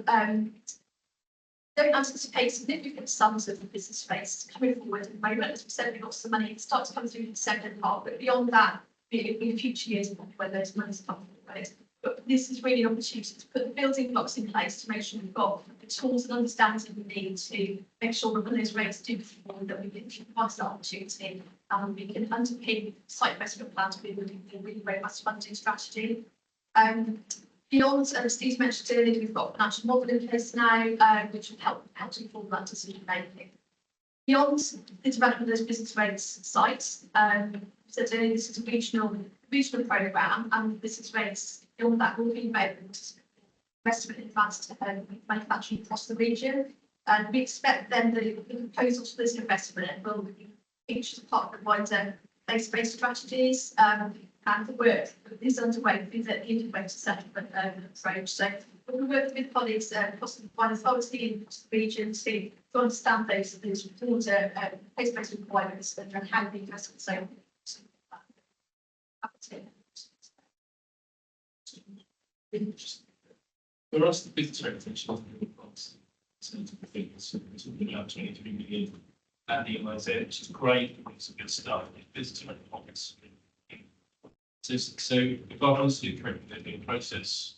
don't anticipate significant sums of the business space coming forward at the moment. As we said, we've got some money that starts to come through in the second half, but beyond that, in future years, where those monies come forward. But this is really an opportunity to put the building blocks in place to make sure we've got the tools and understanding we need to make sure that when those rates do perform, that we can pass that opportunity and we can underpin site investment plans with a really robust funding strategy. Beyond, as Steve mentioned earlier, we've got financial model in place now, which will help to inform that decision making. Beyond the development of those business rates sites, said earlier, this is a regional programme, and business rates beyond that will be available to investment in advanced manufacturing across the region. And we expect then the proposals for this investment will feature as part of the wider base-based strategies. And the work is underway with the integrated settlement approach. So we worked with colleagues, across the finance authority and across the region to understand those water, place-based requirements and how the investment so. For us, the business reputation of the box. So I think it's about 23 million. And the MIZ, which is great, it's a good start. Business reports. So if I was to correct the process,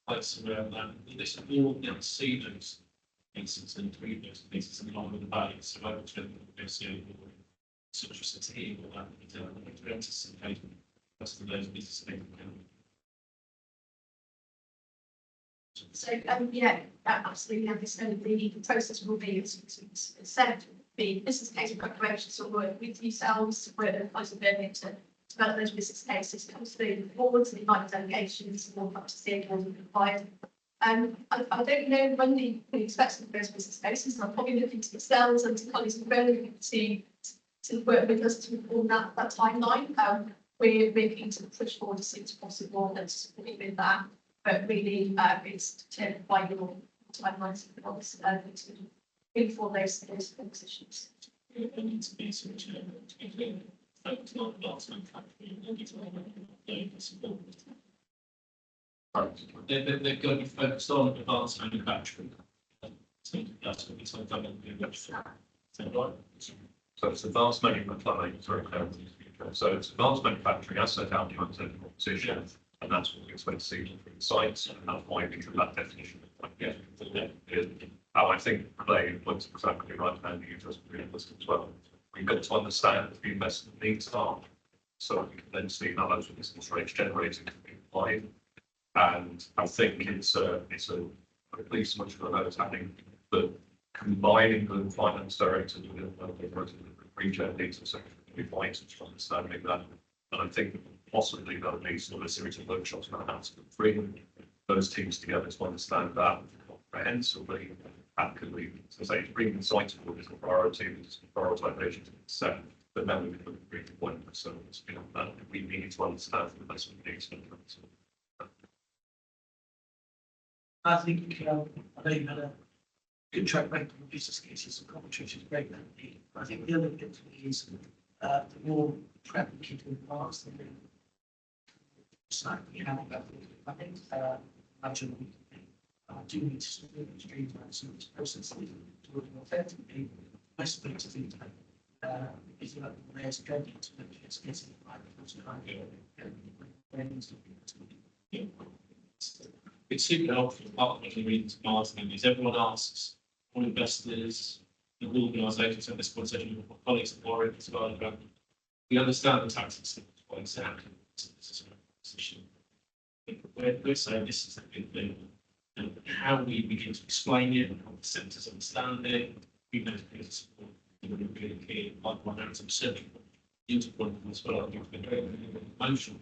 place around that, this is all the see those pieces and treat those pieces in line with the values. So I would tell them to see such as a team or that to anticipate most of those business. So, yeah, absolutely, and so the process will be, as said, the business case preparation, so work with yourselves, to work closely with to develop those business cases, come through the boards, the invite delegations, and all up to the board and required. I don't know when we expect the first business cases, and I'm probably looking to yourselves and to colleagues in Birmingham to work with us to inform that timeline. We're keen to push forward as soon as possible and to support you with that. But really, it's determined by your timelines of the box, to inform those positions. It needs to be such a focused on advanced manufacturing and they're going to be focused on advanced manufacturing. So that's what it's done in the website. So it's advanced manufacturing, so it's advanced manufacturing as set out in the technical proposition, and that's what we expect to see through the sites, and that's why we can that definition. I think they looks exactly right, and you just realistic as well. We've got to understand what the investment needs are, so we can then see how those business rates generated can be applied. And I think it's at least much of those happening, but combining the finance director with the regen needs to be vital to understanding that. And I think possibly there'll be sort of a series of workshops on how to bring those teams together to understand that comprehensively. And can we, as I say, bring the site forward as a priority, as prioritisation to set, but then we can look at bring appointments. So that we need to understand the investment needs. I think, I know you've had a good track record of business cases and commentary, which is great. I think the other bit for me is, the more prep we keep in advance, the more we have about it. I think, imagine I do need to streamline some of this process to work more effectively. Most of the things is like the mayor's going to the business getting right It's super helpful, part of the reading to marketing is everyone asks, all investors, the organisations have this conversation with my colleagues at Warwick as well. About, we understand the tax system, what exactly this is a position. We're saying this is a good thing, and how we begin to explain it, and how the centres understand it, we know the support, really key, like one out of certain point as well, you've been very emotional.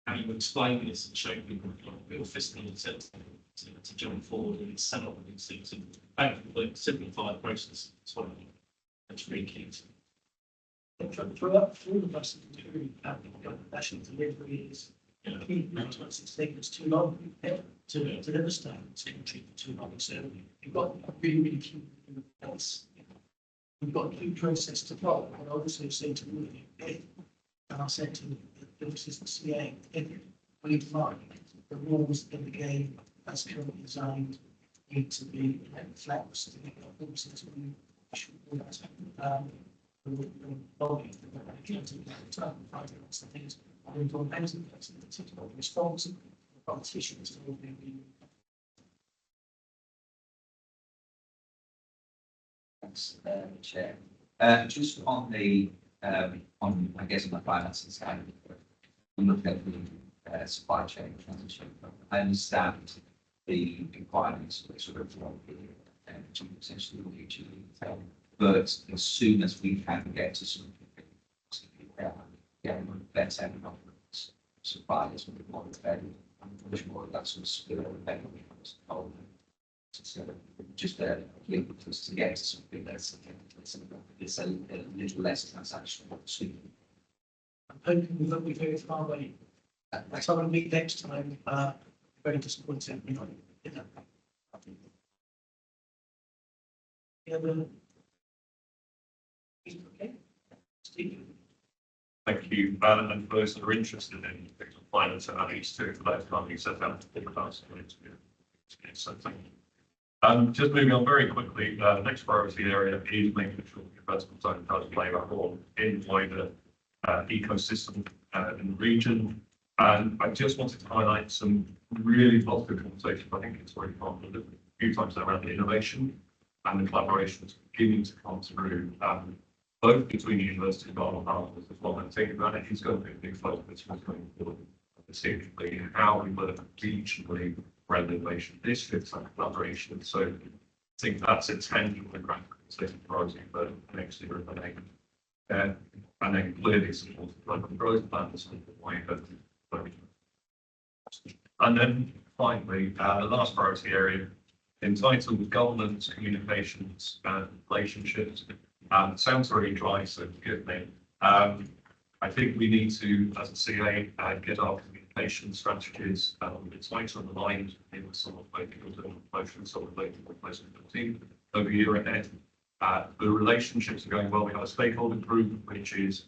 How you explain this and show people real fiscal incentive to jump forward and set up these things and hopefully simplify the process as well. That's really key. For all of us to national delivery is key. Sometimes it's taken us too long to deliver stuff. It's been treated too long. So you've got a really key place. We've got a key process to follow. And I also say to you, and I said to the assistant CA, if we mind the rules in the game as currently designed need to be flexed. Responsible politicians will be. Thanks, Chair. Just on the I guess on the financing side, we look at the supply chain transition. I understand the requirements for sort of to potentially the future, but as soon as we can get to something, better suppliers will be more available. I'm much more of that sort of skill available. Just to get to something that's a little less transactional. I'm hoping we won't be very far away. That's how we'll meet next time. very disappointing, you know. Yeah, okay. Steve? Thank you. And for those that are interested in finance and analytics too, for those company set out to think about so thank you. Just moving on very quickly, the next priority area is making sure the investment zone does play a role in wider ecosystem in the region. And I just wanted to highlight some really positive conversations. I think it's already come a few times around the innovation and the collaborations beginning to come through, both between the university and our partners as well. And thinking about it, it's going to be a big focus going forward, particularly how we work regionally around innovation districts and collaboration. So I think that's a tangible and graphical priority for next year and then clearly support the local growth plans and the wider. And then finally, the last priority area entitled governance, communications, and relationships. Sounds very dry, so forgive me. I think we need to, as a CA, get our communication strategies tighter aligned in some of the motions, some of the team over a year ahead. The relationships are going well. We have a stakeholder group, which is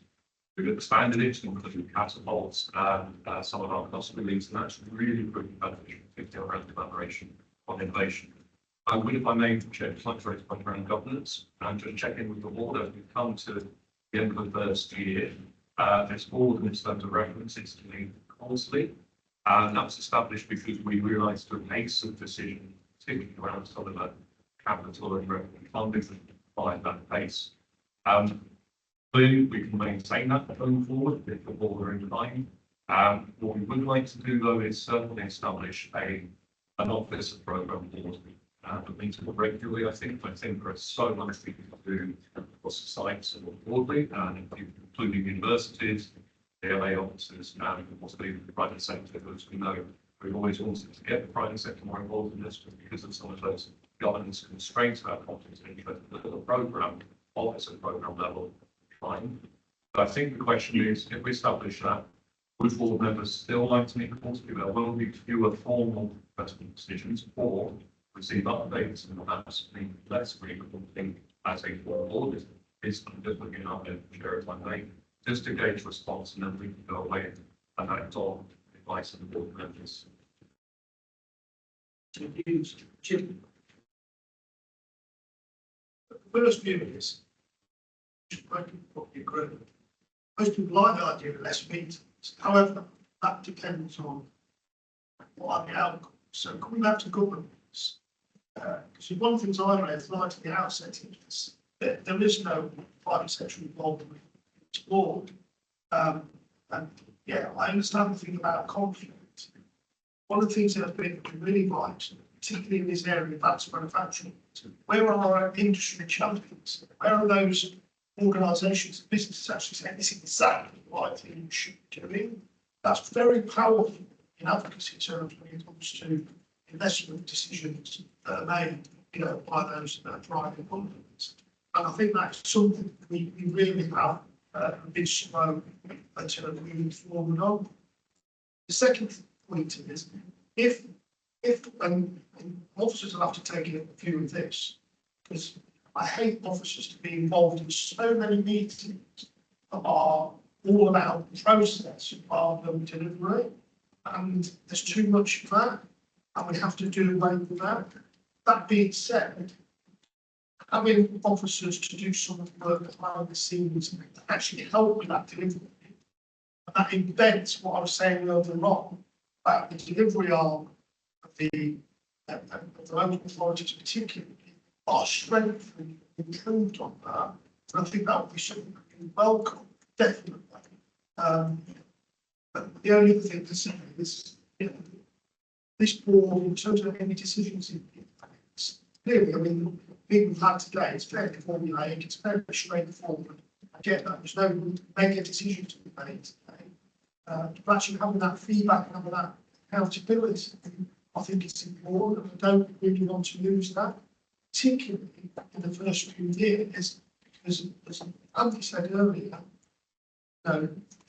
we've expanded it to include catapults and some of our customer leads, and that's really proving beneficial, particularly around collaboration on innovation. If I may, Chair, I'd like to raise a point around governance and just check in with the board as we come to the end of the first year. This board, in terms of references to me quarterly, and that was established because we realised to make some decisions, particularly around some of the capital and revenue funding by that pace. Clearly, we can maintain that going forward if the board are in line. What we would like to do, though, is certainly establish an office of programme board that meets regularly. I think there is so much we can do across the sites and more broadly, and including universities, the LA offices, and possibly the private sector, as we know. We've always wanted to get the private sector more involved in this because of some of those governance constraints about conflict of interest at the programme, office and programme level. Fine. But I think the question is, if we establish that, would board members still like to meet quarterly? There will be fewer formal investment decisions, or receive updates and perhaps be less frequently as a board is just looking at our share if I may, just to gauge response, and then we can go away and act on advice of the board members. To use Jim. First view is, most people like the idea of less meetings. However, that depends on what are the outcomes. So coming back to governance, because one of the things I read right at the outset is that there is no private sector involvement with the board. And yeah, I understand the thing about conflict. One of the things that has been really vital, particularly in this area of advanced manufacturing, where are our industry champions? Where are those organisations and businesses actually saying this is exactly the right thing you should be doing? That's very powerful in advocacy terms when it comes to investment decisions that are made, by those private companies. And I think that's something we really have been slow at moving forward on. The second point is, if and officers will have to take a view of this, because I hate officers to be involved in so many meetings that are all about process rather than delivery, and there's too much of that, and we have to do away with that. That being said, having officers to do some of the work behind the scenes to actually help with that delivery, and that embeds what I was saying earlier on about the delivery arm of the local authorities, particularly, are strengthened, improved on that. And I think that would be something that we welcome, definitely. But the only other thing to say is, this board, in terms of any decisions, clearly, I mean, the we've had today, it's fairly formulaic, it's very straightforward. I get that, there's no mega decisions to be made today. But actually having that feedback and having that accountability, I think it's important, and I don't really want to lose that, particularly in the first few years, because as Andy said earlier,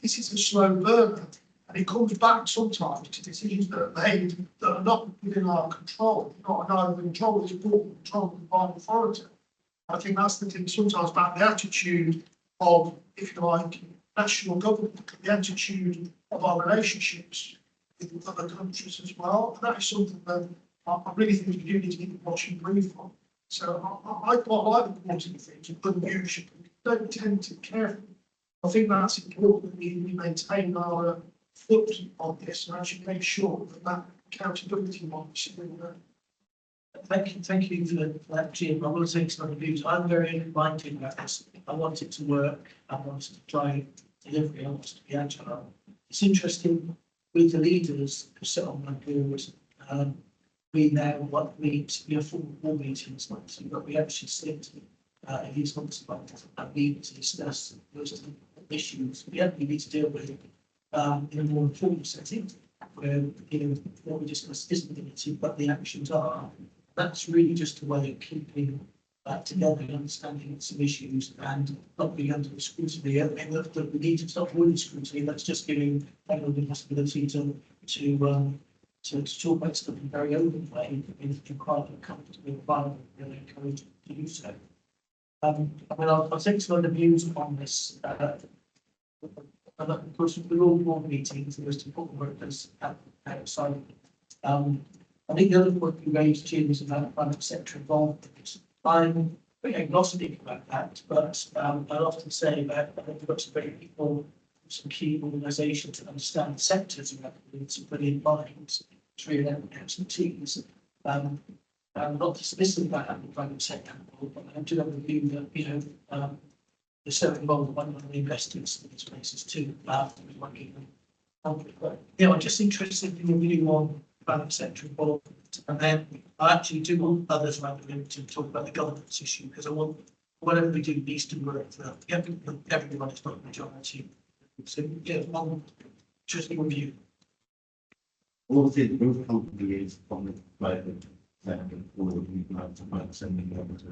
this is a slow burner. And it comes back sometimes to decisions that are made that are not within our control, not neither control, it's more control of the divine authority. I think that's the thing sometimes about the attitude of, if you like, national government, the attitude of our relationships with other countries as well. And that is something that I really think we do need to keep watching brief on. So I quite like the quality of things and good leadership. We don't tend to care. I think that's important that we maintain our foot on this and actually make sure that that accountability model is still there. Thank you for that, Jim. I will take some other views. I'm very minded about this. I want it to work. I want it to drive delivery. I want it to be agile. It's interesting with the leaders who sit on my board. We now want meet, we have full board meetings, but we actually sit in these months and meet to discuss those issues we need to deal with in a more informal setting where what we discuss isn't limited, but the actions are. That's really just a way of keeping that together and understanding some issues and not being under the scrutiny. I mean, that we need to stop avoiding scrutiny. That's just giving everyone the possibility to talk about stuff in a very open way in a quite a comfortable environment, really encouraged to do so. I mean, I'll take some other views on this. And of course, we're all board meetings, the most important work that's outside. I think the other point you raised, Jim, is about private sector involvement. I'm very agnostic about that, but I often say that I think we've got some great people, some key organisations that understand sectors around some brilliant minds, it's really expertise. I'm not dismissive about having private sector involved, but I do have a view that, they're so involved by the investors in these places too. We might give them conflict. But I'm just interested in your view on private sector involvement. And then I actually do want others around the room to talk about the governance issue because I want whatever we do needs to work for everyone, it's not the majority. So one just your view. Obviously, the growth company is from the private sector forward, we have to find sending governors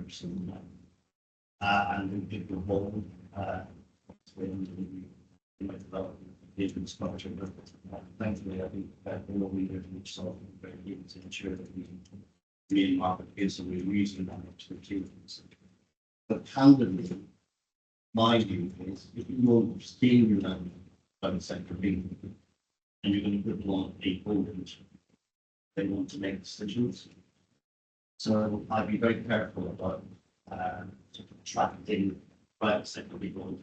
and people involved, when we might develop engagement structure, but thankfully, I think that all leaders in each side are very able to ensure that we really market is and we're using that expertise. But candidly, my view is if you want to steer around private sector being and you're going to put a lot of people they want to make decisions. So I'd be very careful about attracting private sector people.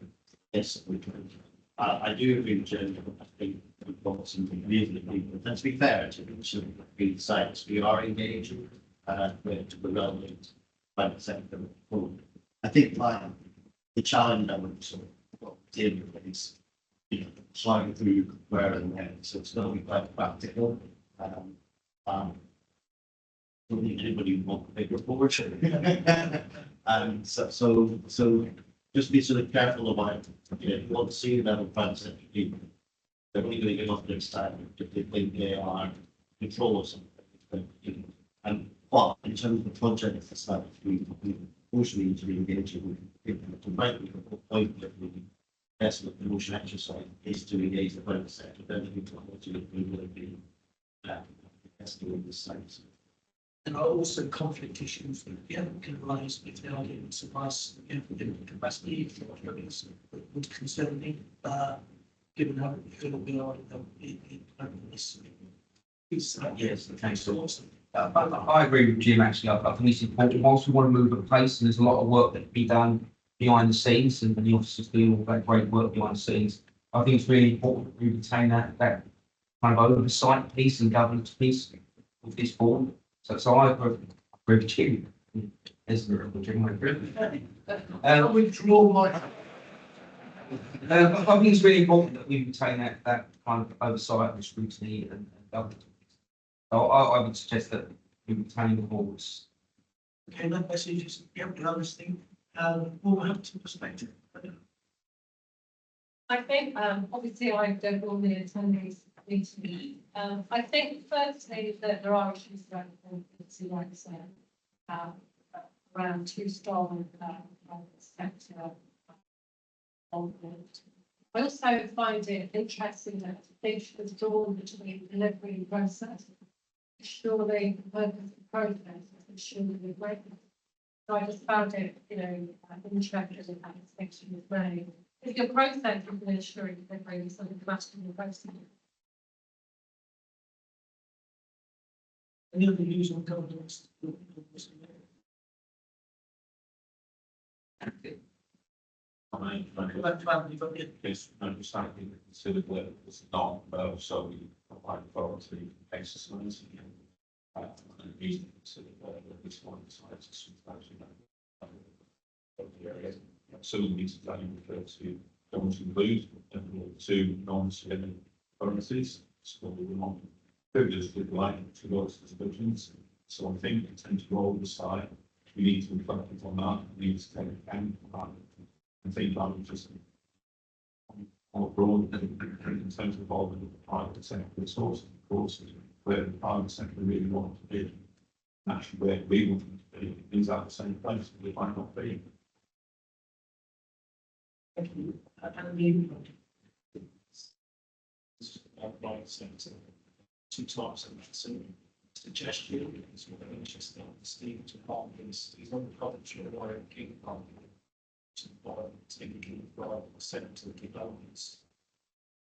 Yes, we can. I do agree with Jim. I think we've got some reasonable people. And to be fair, to be sites, we are engaging with the relevant private sector. I think the challenge I would sort of deal with is flying through where and when. So it's going to be quite practical. Don't think anybody would want a big report. And so just be sort of careful about if you want to see them in private sector people, they're only going to get off their stand if they think they are control of something. And but in terms of the project itself, we mostly need to be engaging with people to make the point that the best of the promotion exercise is to engage the private sector. Then the people will be best doing this science. There are also conflict issues that can arise if the arguments of us, within the capacity would concern me, given how we are in this. Yes, thanks. I agree with Jim, actually. I think it's important. Whilst we want to move at pace, and there's a lot of work that can be done behind the scenes, and the officers do all that great work behind the scenes. I think it's really important that we retain that kind of oversight piece and governance piece of this board. So I agree with Jim. I withdraw my. I think it's really important that we retain that kind of oversight and scrutiny and governance. So I would suggest that we retain the boards. Okay, that message is the other thing. Wolverhampton perspective. I think, obviously, I don't normally attend these meetings. I think firstly that there are issues around the like I said, around too strong private sector involvement. I also find it interesting that they should have drawn between delivery and process. Surely the purpose of the process is surely the great. So I just found it, interesting in that distinction was made. If your process is ensuring delivery, so the question of process. Any other views on governance? Go back to Andy, but yeah. Yes, understanding that considered that it's not, solely by authority exercising. And reason to consider that this one decides to suppose, absolutely needs to refer to going to lose to non-civilian authorities. So we're not privileged with like to those discussions. So I think in terms of oversight, we need to reflect on that, we need to take account of that. I think that would just more broad in terms of involvement with the private sector resources, of course, where the private sector really want to be. Actually, where we want them to be is at the same place, but it might not be. Thank you. Andy, Two types of medicine. Suggestion is what I'm interested in. Steve to Hopkins, he's on the Coventry Royal King Park. Typically for central developments.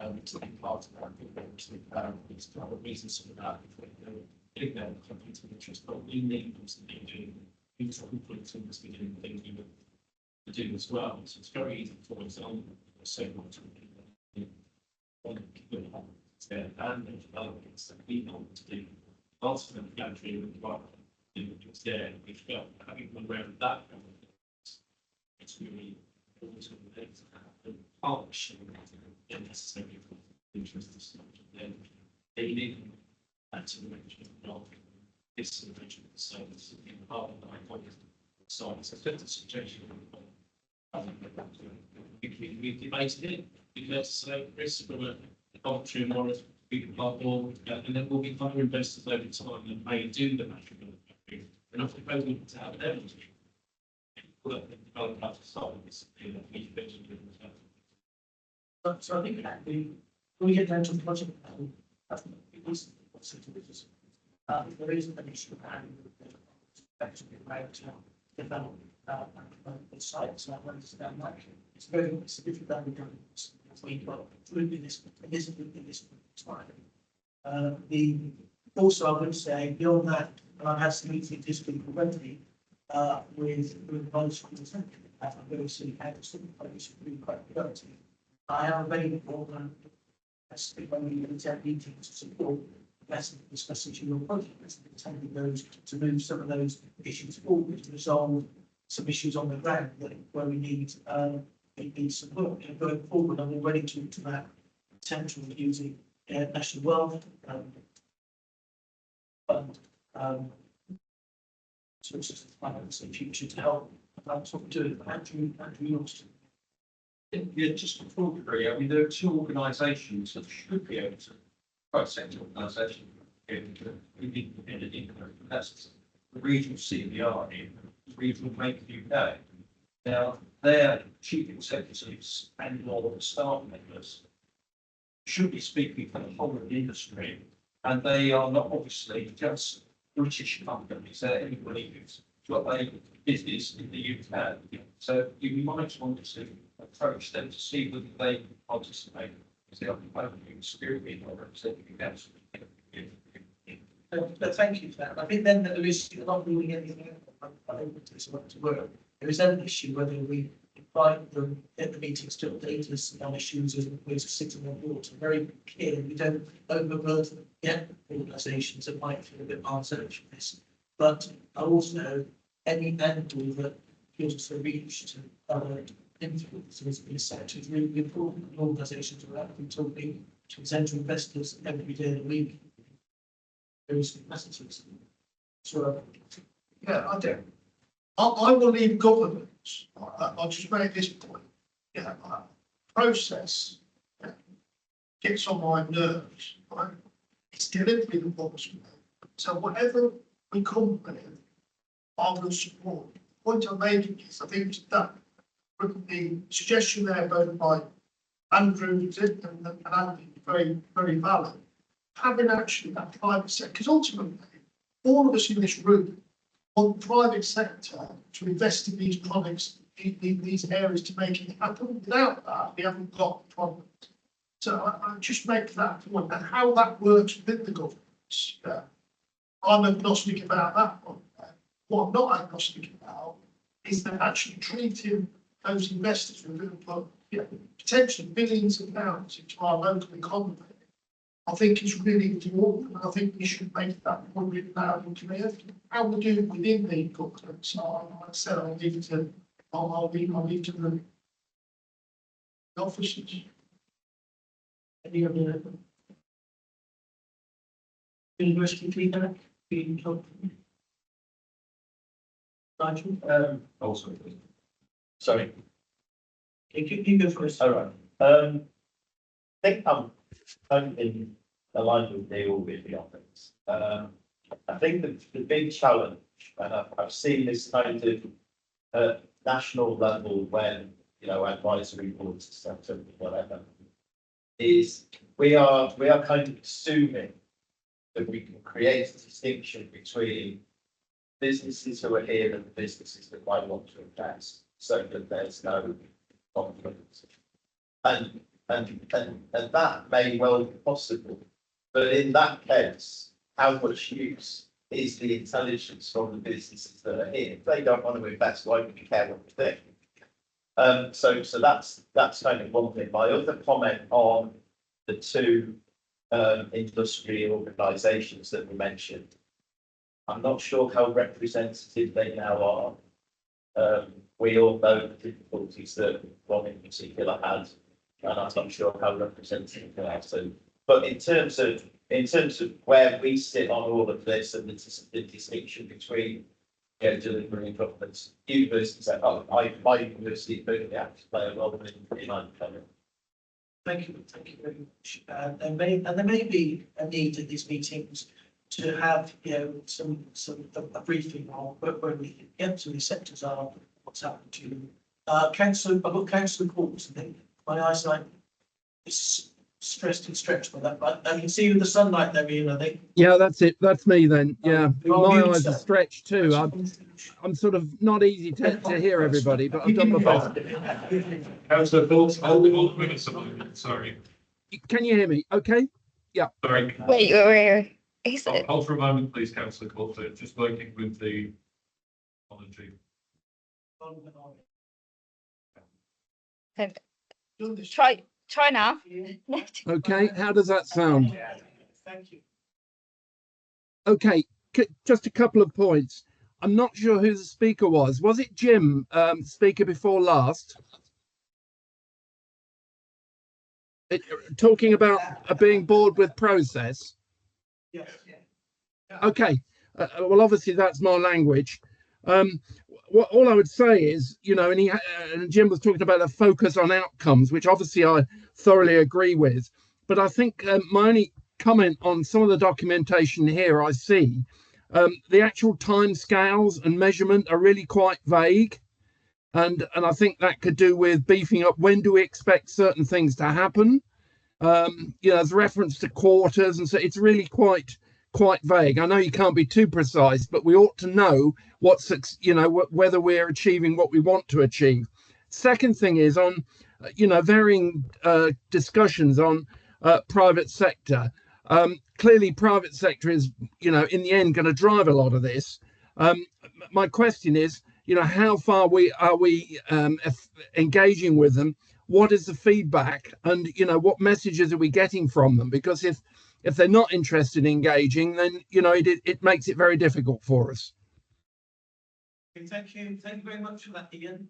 To be part of that, it's for other reasons for that. If they're conflict of interest, but we need them to be doing conflict of interest between things you would do as well. So it's very easy, for example, say what to do. And the developments that we want to do. Ultimately, actually, it's there. We've got having gone around that. It's really important to partnership and necessarily interest of stuff. Then they need that arrangement of this arrangement of service in the part of the hypothesis. So it's a fifth situation. We debated it. We had to say, Chris, from a Coventry and Morris, we can bubble, and then we'll be other investors over time that may do the matrimonial. We're not proposing to have them. So I think that when we get down to the project, I think it is there is an issue about develop the sites. I understand that it's very significant. We've got in this time. Also, I would say beyond that, and I've had some meetings this week already. With most of the I've very seen how to be quite productive. I am available when we attend meetings to support investment discussing your project, attending those to move some of those issues forward to resolve some issues on the ground where we need support. And going forward, I'm already talked about potential of using National Wealth Fund. Sources of finance in future to help. That's what we're doing. Andrew Youngstown. Yeah, just to full degree, I mean, there are two organisations that should be able to, private sector organisation, independent income investors, the regional CBR and the regional Make UK. Now, their chief executives and all the staff members should be speaking for the whole of the industry, and they are not obviously just British companies, anybody who's got a business in the UK. So you might want to approach them to see whether they participate. Is they occupying security or representing council? But thank you for that. I think then that there is not ruling anything to work. There is an issue whether we invite them at the meetings to update us on issues as opposed to sitting on board. So very clear we don't overburden organisations that might feel a bit uncertain for this. But also any angle that gives us a reach to other influences in this sector is really important. And organisations are actively talking to potential investors every day of the week. There is messages. So Yeah, I do. I will leave governance. I'll just make this point. Yeah, process gets on my nerves, right? It's delivery that bothers me. So whatever we come with, I will support. The point I'm making is, I think that the suggestion there both by Andrew did, and Andy, very, very valid. Having actually that private sector, because ultimately, all of us in this room want the private sector to invest in these products, in these areas to make it happen. Without that, we haven't got the problem. So I just make that point, and how that works with the governments. I'm agnostic about that one. What I'm not agnostic about is that actually treating those investors who are going to put potentially billions of pounds into our local economy, I think is really important. And I think we should make that point really loud and clear. How we do it within the governments, like I said, I'll leave it to the officers. Any other university feedback being helpful? Nigel? Also, sorry. You go first. All right. I think I'm totally aligned with Neil with the office. I think the big challenge, and I've seen this kind of national level when, you know, advisory boards are set up, whatever, is we are kind of assuming that we can create a distinction between businesses who are here and the businesses that might want to invest, so that there's no conflict. And that may well be possible, but in that case, how much use is the intelligence from the businesses that are here? If they don't want to invest, why would you care what we think? So that's kind of one thing. My other comment on the two industry organisations that were mentioned, I'm not sure how representative they now are. We all know the difficulties that one in particular had, and I'm not sure how representative they are. So, but in terms of where we sit on all of this and the distinction between delivery and governments, universities, my university is very active player rather than in Ireland. Thank you very much. There may be a need at these meetings to have, a briefing on where we can get to these sectors are, what's happened to them. I've got councillor calls, I think. My eyesight is stressed and stretched by that, but I can see you in the sunlight there, Ian, I think. Yeah, that's it. That's me then. Yeah, You're on my mute, eyes sir. are stretched too. I'm sort of not easy to hear everybody, but I've done my best. Councillor Thoughts, hold the minutes a moment, sorry. Can you hear me? Okay. Sorry. Wait. Is it? Hold for a moment, please, councillor Coulter, just working with the technology. Try now. Okay. How does that sound? Thank you. Okay. Just a couple of points. I'm not sure who the speaker was. Was it Jim, speaker before last? Talking about being bored with process. Yes. Okay. Well, obviously that's my language. All I would say is, and Jim was talking about a focus on outcomes, which obviously I thoroughly agree with. But I think my only comment on some of the documentation here, I see the actual timescales and measurement are really quite vague. And I think that could do with beefing up when do we expect certain things to happen. There's reference to quarters, and so it's really quite vague. I know you can't be too precise, but we ought to know whether we're achieving what we want to achieve. Second thing is on, varying discussions on private sector. Clearly, private sector is, in the end, going to drive a lot of this. My question is, how far are we engaging with them? What is the feedback, and what messages are we getting from them? Because if they're not interested in engaging, then it makes it very difficult for us. Okay, thank you very much for that, Ian.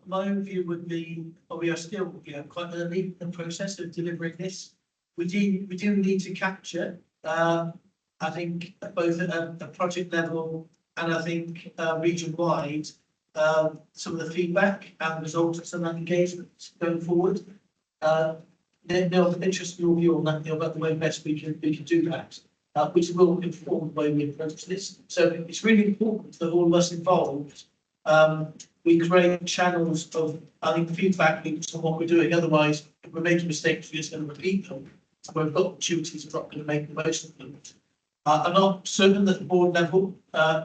My own view would be, we are still quite early in the process of delivering this. We do need to capture, I think, both at a project level and I think region wide, some of the feedback and results of some of that engagement going forward. Neil, I'm interested in your view on that, Neil, about the way best we can do that, which will inform the way we approach this. So it's really important that all of us involved, we create channels of, I think, feedback links on what we're doing. Otherwise, if we're making mistakes, we're just going to repeat them. So we've got opportunities, we're not going to make the most of them. I'm not certain that the board level,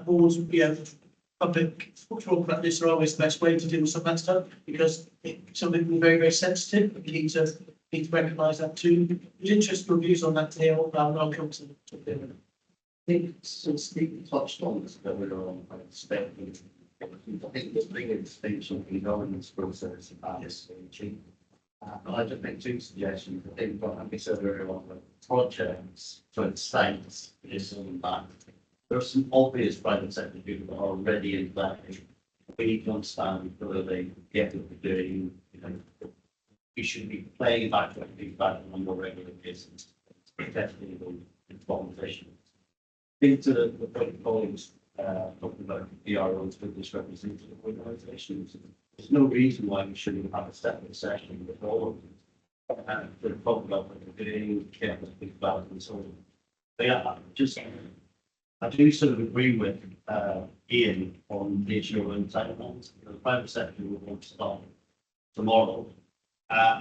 boards would be able to, public talk about this are always the best way to deal with some of that stuff, because some people are very, very sensitive. We need to recognise that too. There's interesting reviews on that, Neil. I'll come to them. I think since Steve touched on this earlier on, I think the big distinction in governance process is changing. I just make two suggestions. I think what I said earlier on the projects, for instance, is on that. There's some obvious private sector people that are already in play. We need to understand whether they get what they're doing. You know, we should be playing back that feedback on a more regular basis. It's definitely the conversation. I think to the point colleagues talking about PROs with this representative organisations, there's no reason why we shouldn't have a separate session with all of them. To talk about what they're doing, get the feedback and so on. But yeah, I do sort of agree with Ian on the issue of entitlements. The private sector will want to start tomorrow.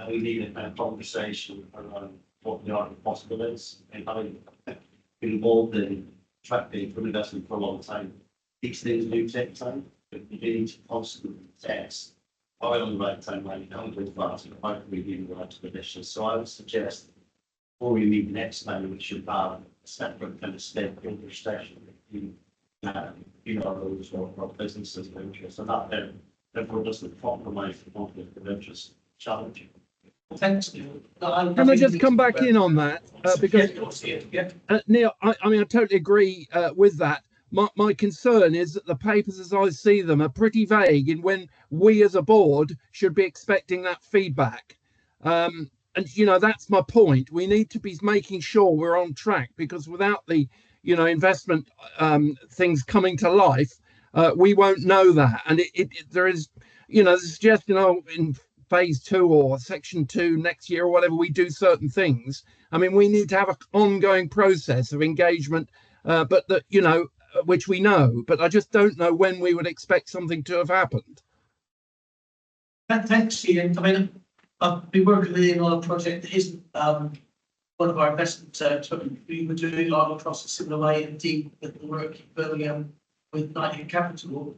We need a kind of conversation around what the art of possible is. And having been involved in attracting from investment for a long time, these things do take time, but you need to constantly test. Are we on the right timeline? How do we advance? How can we do the right conditions? So I would suggest before we meet next time, we should have a separate kind of stakeholder session. Those or businesses of interest, and that therefore doesn't compromise the conflict of interest challenge. Thanks, Neil. Can I just come back in on that? Because Neil, I mean, I totally agree with that. My concern is that the papers, as I see them, are pretty vague in when we as a board should be expecting that feedback. And, you know, that's my point. We need to be making sure we're on track, because without the, you know, investment things coming to life, we won't know that. And there is, you know, the suggestion, in phase 2 or section 2 next year or whatever, we do certain things. I mean, we need to have an ongoing process of engagement, but that, you know, which we know, but I just don't know when we would expect something to have happened. Thanks, Ian. I mean, I've been working with Ian on a project that isn't one of our investment we were doing all across a similar way, indeed, with the work in Birmingham with Nightingale Capital,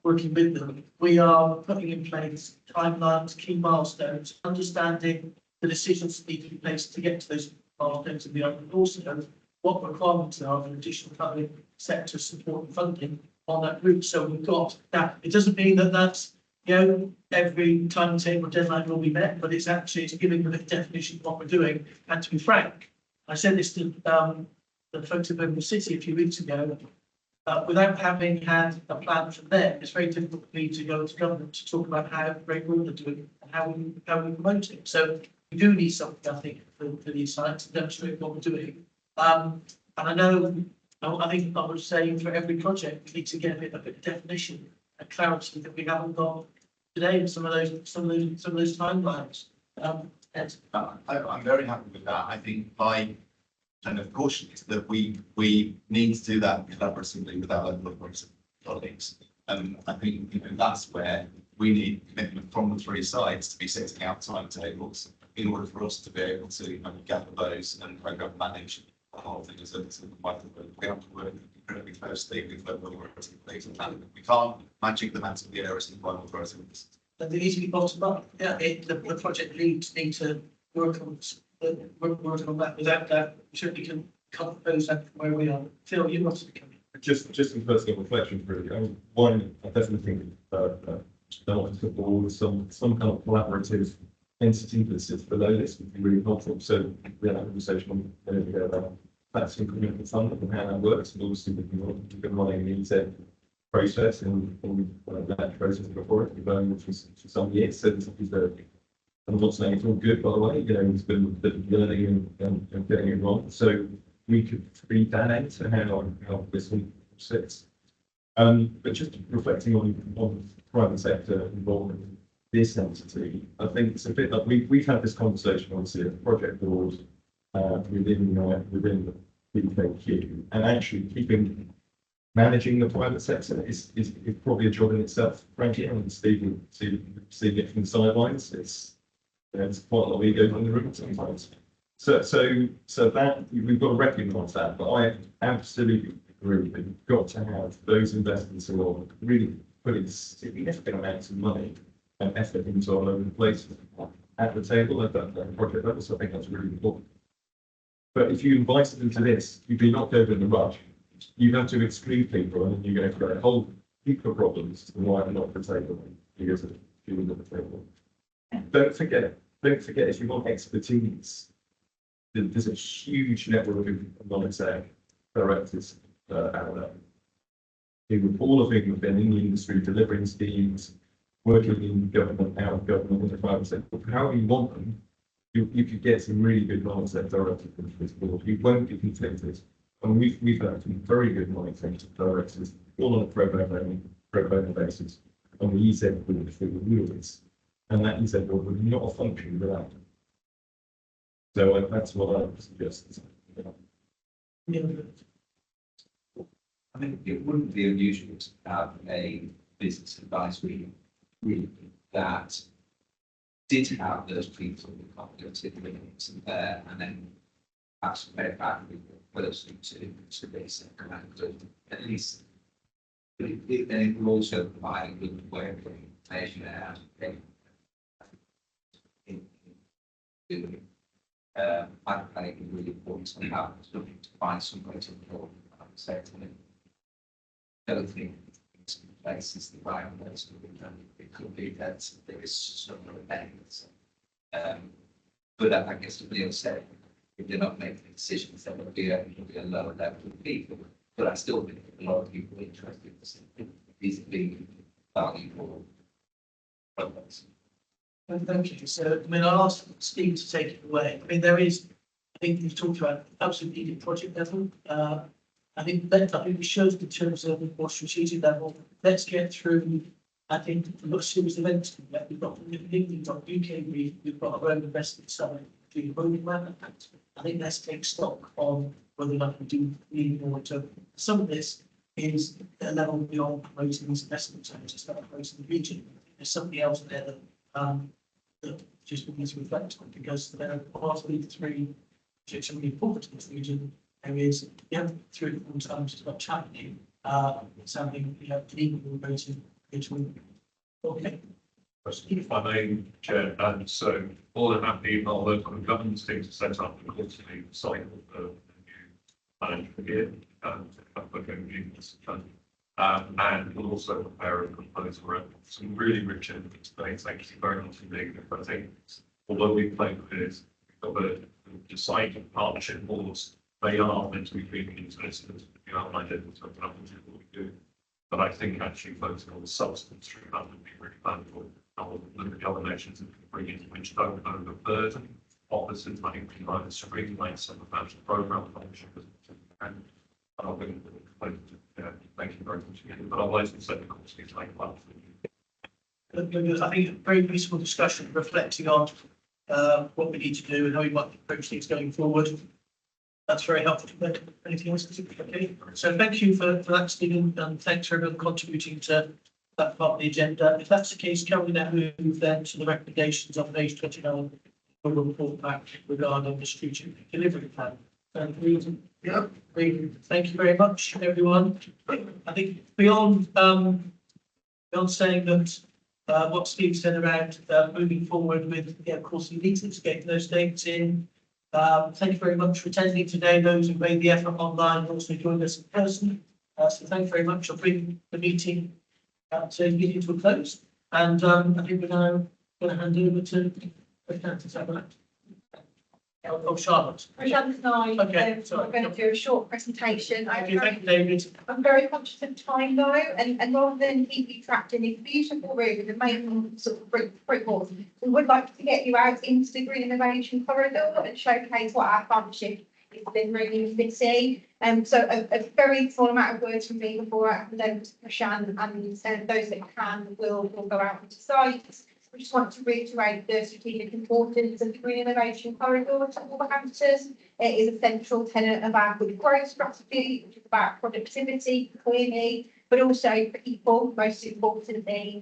working with them. We are putting in place timelines, key milestones, understanding the decisions that need to be placed to get to those milestones and beyond, and also what requirements are for additional public sector support and funding on that route. So we've got that. It doesn't mean that that's, you know, every timetable deadline will be met, but it's actually giving them a definition of what we're doing. And to be frank, I said this to the folks of Birmingham City a few weeks ago. Without having had a plan from them, it's very difficult for me to go to government to talk about how great work they're doing and how we promote it. So we do need something, I think, for these sites to demonstrate what we're doing. And I know, I think I would say for every project, we need to get a bit of definition and clarity that we haven't got today in some of those timelines. I'm very happy with that. I think by kind of caution that we need to do that collaboratively with our local colleagues. And I think, you know, that's where we need commitment from the three sides to be setting out timetables in order for us to be able to kind of gather those and program manage the whole thing as a microphone. We have to work incredibly closely with local authorities and we can't magic them out of the areas in one authority. And they need to be bottom up. Yeah, the project leads need to work on that. Without that, we certainly can compose that from where we are. Phil, you wanted to come in. Just some personal reflections, really. One, I definitely think that the board, some kind of collaborative entity that sits below this would be really helpful. So we had a conversation a minute ago about that's incremental funding and how that works. And obviously we've been running an EZ process and that process before it, we've been going for some years. So this is I'm not saying it's all good, by the way, you know, it's been a bit of learning and getting it wrong. So we could read that into how this all sits. But just reflecting on private sector involvement in this entity, I think it's a bit like we've had this conversation obviously at the project board within the BKQ, and actually keeping managing the private sector is probably a job in itself, frankly. I mean, Steve seeing it from the sidelines. There's quite a lot of ego in the room sometimes. So that we've got to recognise that. But I absolutely agree that you've got to have those investors who are really putting significant amounts of money and effort into our local places at the table at that project level. So I think that's really important. But if you invited them to this, you'd be knocked over in a rush. You have to exclude people, and then you're going to create a whole heap of problems to why they're not at the table because of people at the table. Don't forget, if you want expertise, there's a huge network of non-exec directors out there who all of whom have been in the industry delivering schemes, working in government, out of government, in the private sector. However you want them, you could get some really good non-exec directors into this board. You won't be conflicted. And we've had some very good non-executive directors, all on a pro bono basis, on the EZ board for years. And that EZ board would not function without them. So that's what I would suggest. I mean, it wouldn't be unusual to have a business advisory group that did have those people with cognitive limits and then perhaps very badly person to this and at least it will also provide a good way of information and I think it's really important to have looking to find some way to involve the sector. I don't think it's in place is the right place to be done. It could be that there is some benefits. But I guess to Neil said, if they're not making decisions, then it'll be a lower level of people. But I still think a lot of people are interested in these being valuable products. Thank you. So, I mean, I'll ask Steve to take it away. I mean, there is, I think you've talked about absolutely needed project level. I think it shows in terms of more strategic level. Let's get through. I think we've got a series of events. We've got we've got UK, we've got our own investment summit, doing roadmap. I think let's take stock on whether or not we do need more to. Some of this is a level beyond promoting these investment zones, it's about promoting the region. There's something else there that just we need to reflect on because there are possibly three projects really important to this region. Areas you have through it 4 times, it's not challenging. Something you have legal voting. Okay. If I may, Chair, and so more than happy, I'll work on the governance team to set up the quarterly cycle for the new financial year and and we'll also prepare a proposal around some really rich evidence today. Thank you very much indeed. I think although we played with this, we've got the decided partnership boards, they are meant to be feeding into this, you outlined it, so what we do. But I think actually focusing on the substance through that would be really valuable. I'll look at the other nations that can bring in which don't overburden officers. I think we can either streamline some of that program function and I'll bring thank you very much again. But otherwise, we'll set the course to take part. I think a very useful discussion reflecting on what we need to do and how we might approach things going forward. That's very helpful. Anything else? Okay. So thank you for that, Stephen, and thanks for everyone contributing to that part of the agenda. If that's the case, can we now move then to the recommendations on page 29? We'll report back regarding the strategic delivery plan. Yeah. Thank you very much, everyone. I think beyond saying that what Steve said around moving forward with, of course, the meetings, getting those dates in. Thank you very much for attending today. Those who made the effort online also joined us in person. So thank you very much. I'll bring the meeting to a close. And I think we're now going to hand over to Charlotte. Charlotte and I, Okay, we're going to do a short presentation. Okay, thank you, David. I'm very conscious of time though, and rather than keep you trapped in this beautiful room with the main sort of brick walls, we would like to get you out into the Green Innovation Corridor and showcase what our partnership is delivering in the city. So a very small amount of words from me before I hand over to Prashant, and those that can will go out into sites. we just want to reiterate the strategic importance of the Green Innovation Corridor to Wolverhampton. It is a central tenet of our good growth strategy, which is about productivity, clearly, but also people, most importantly,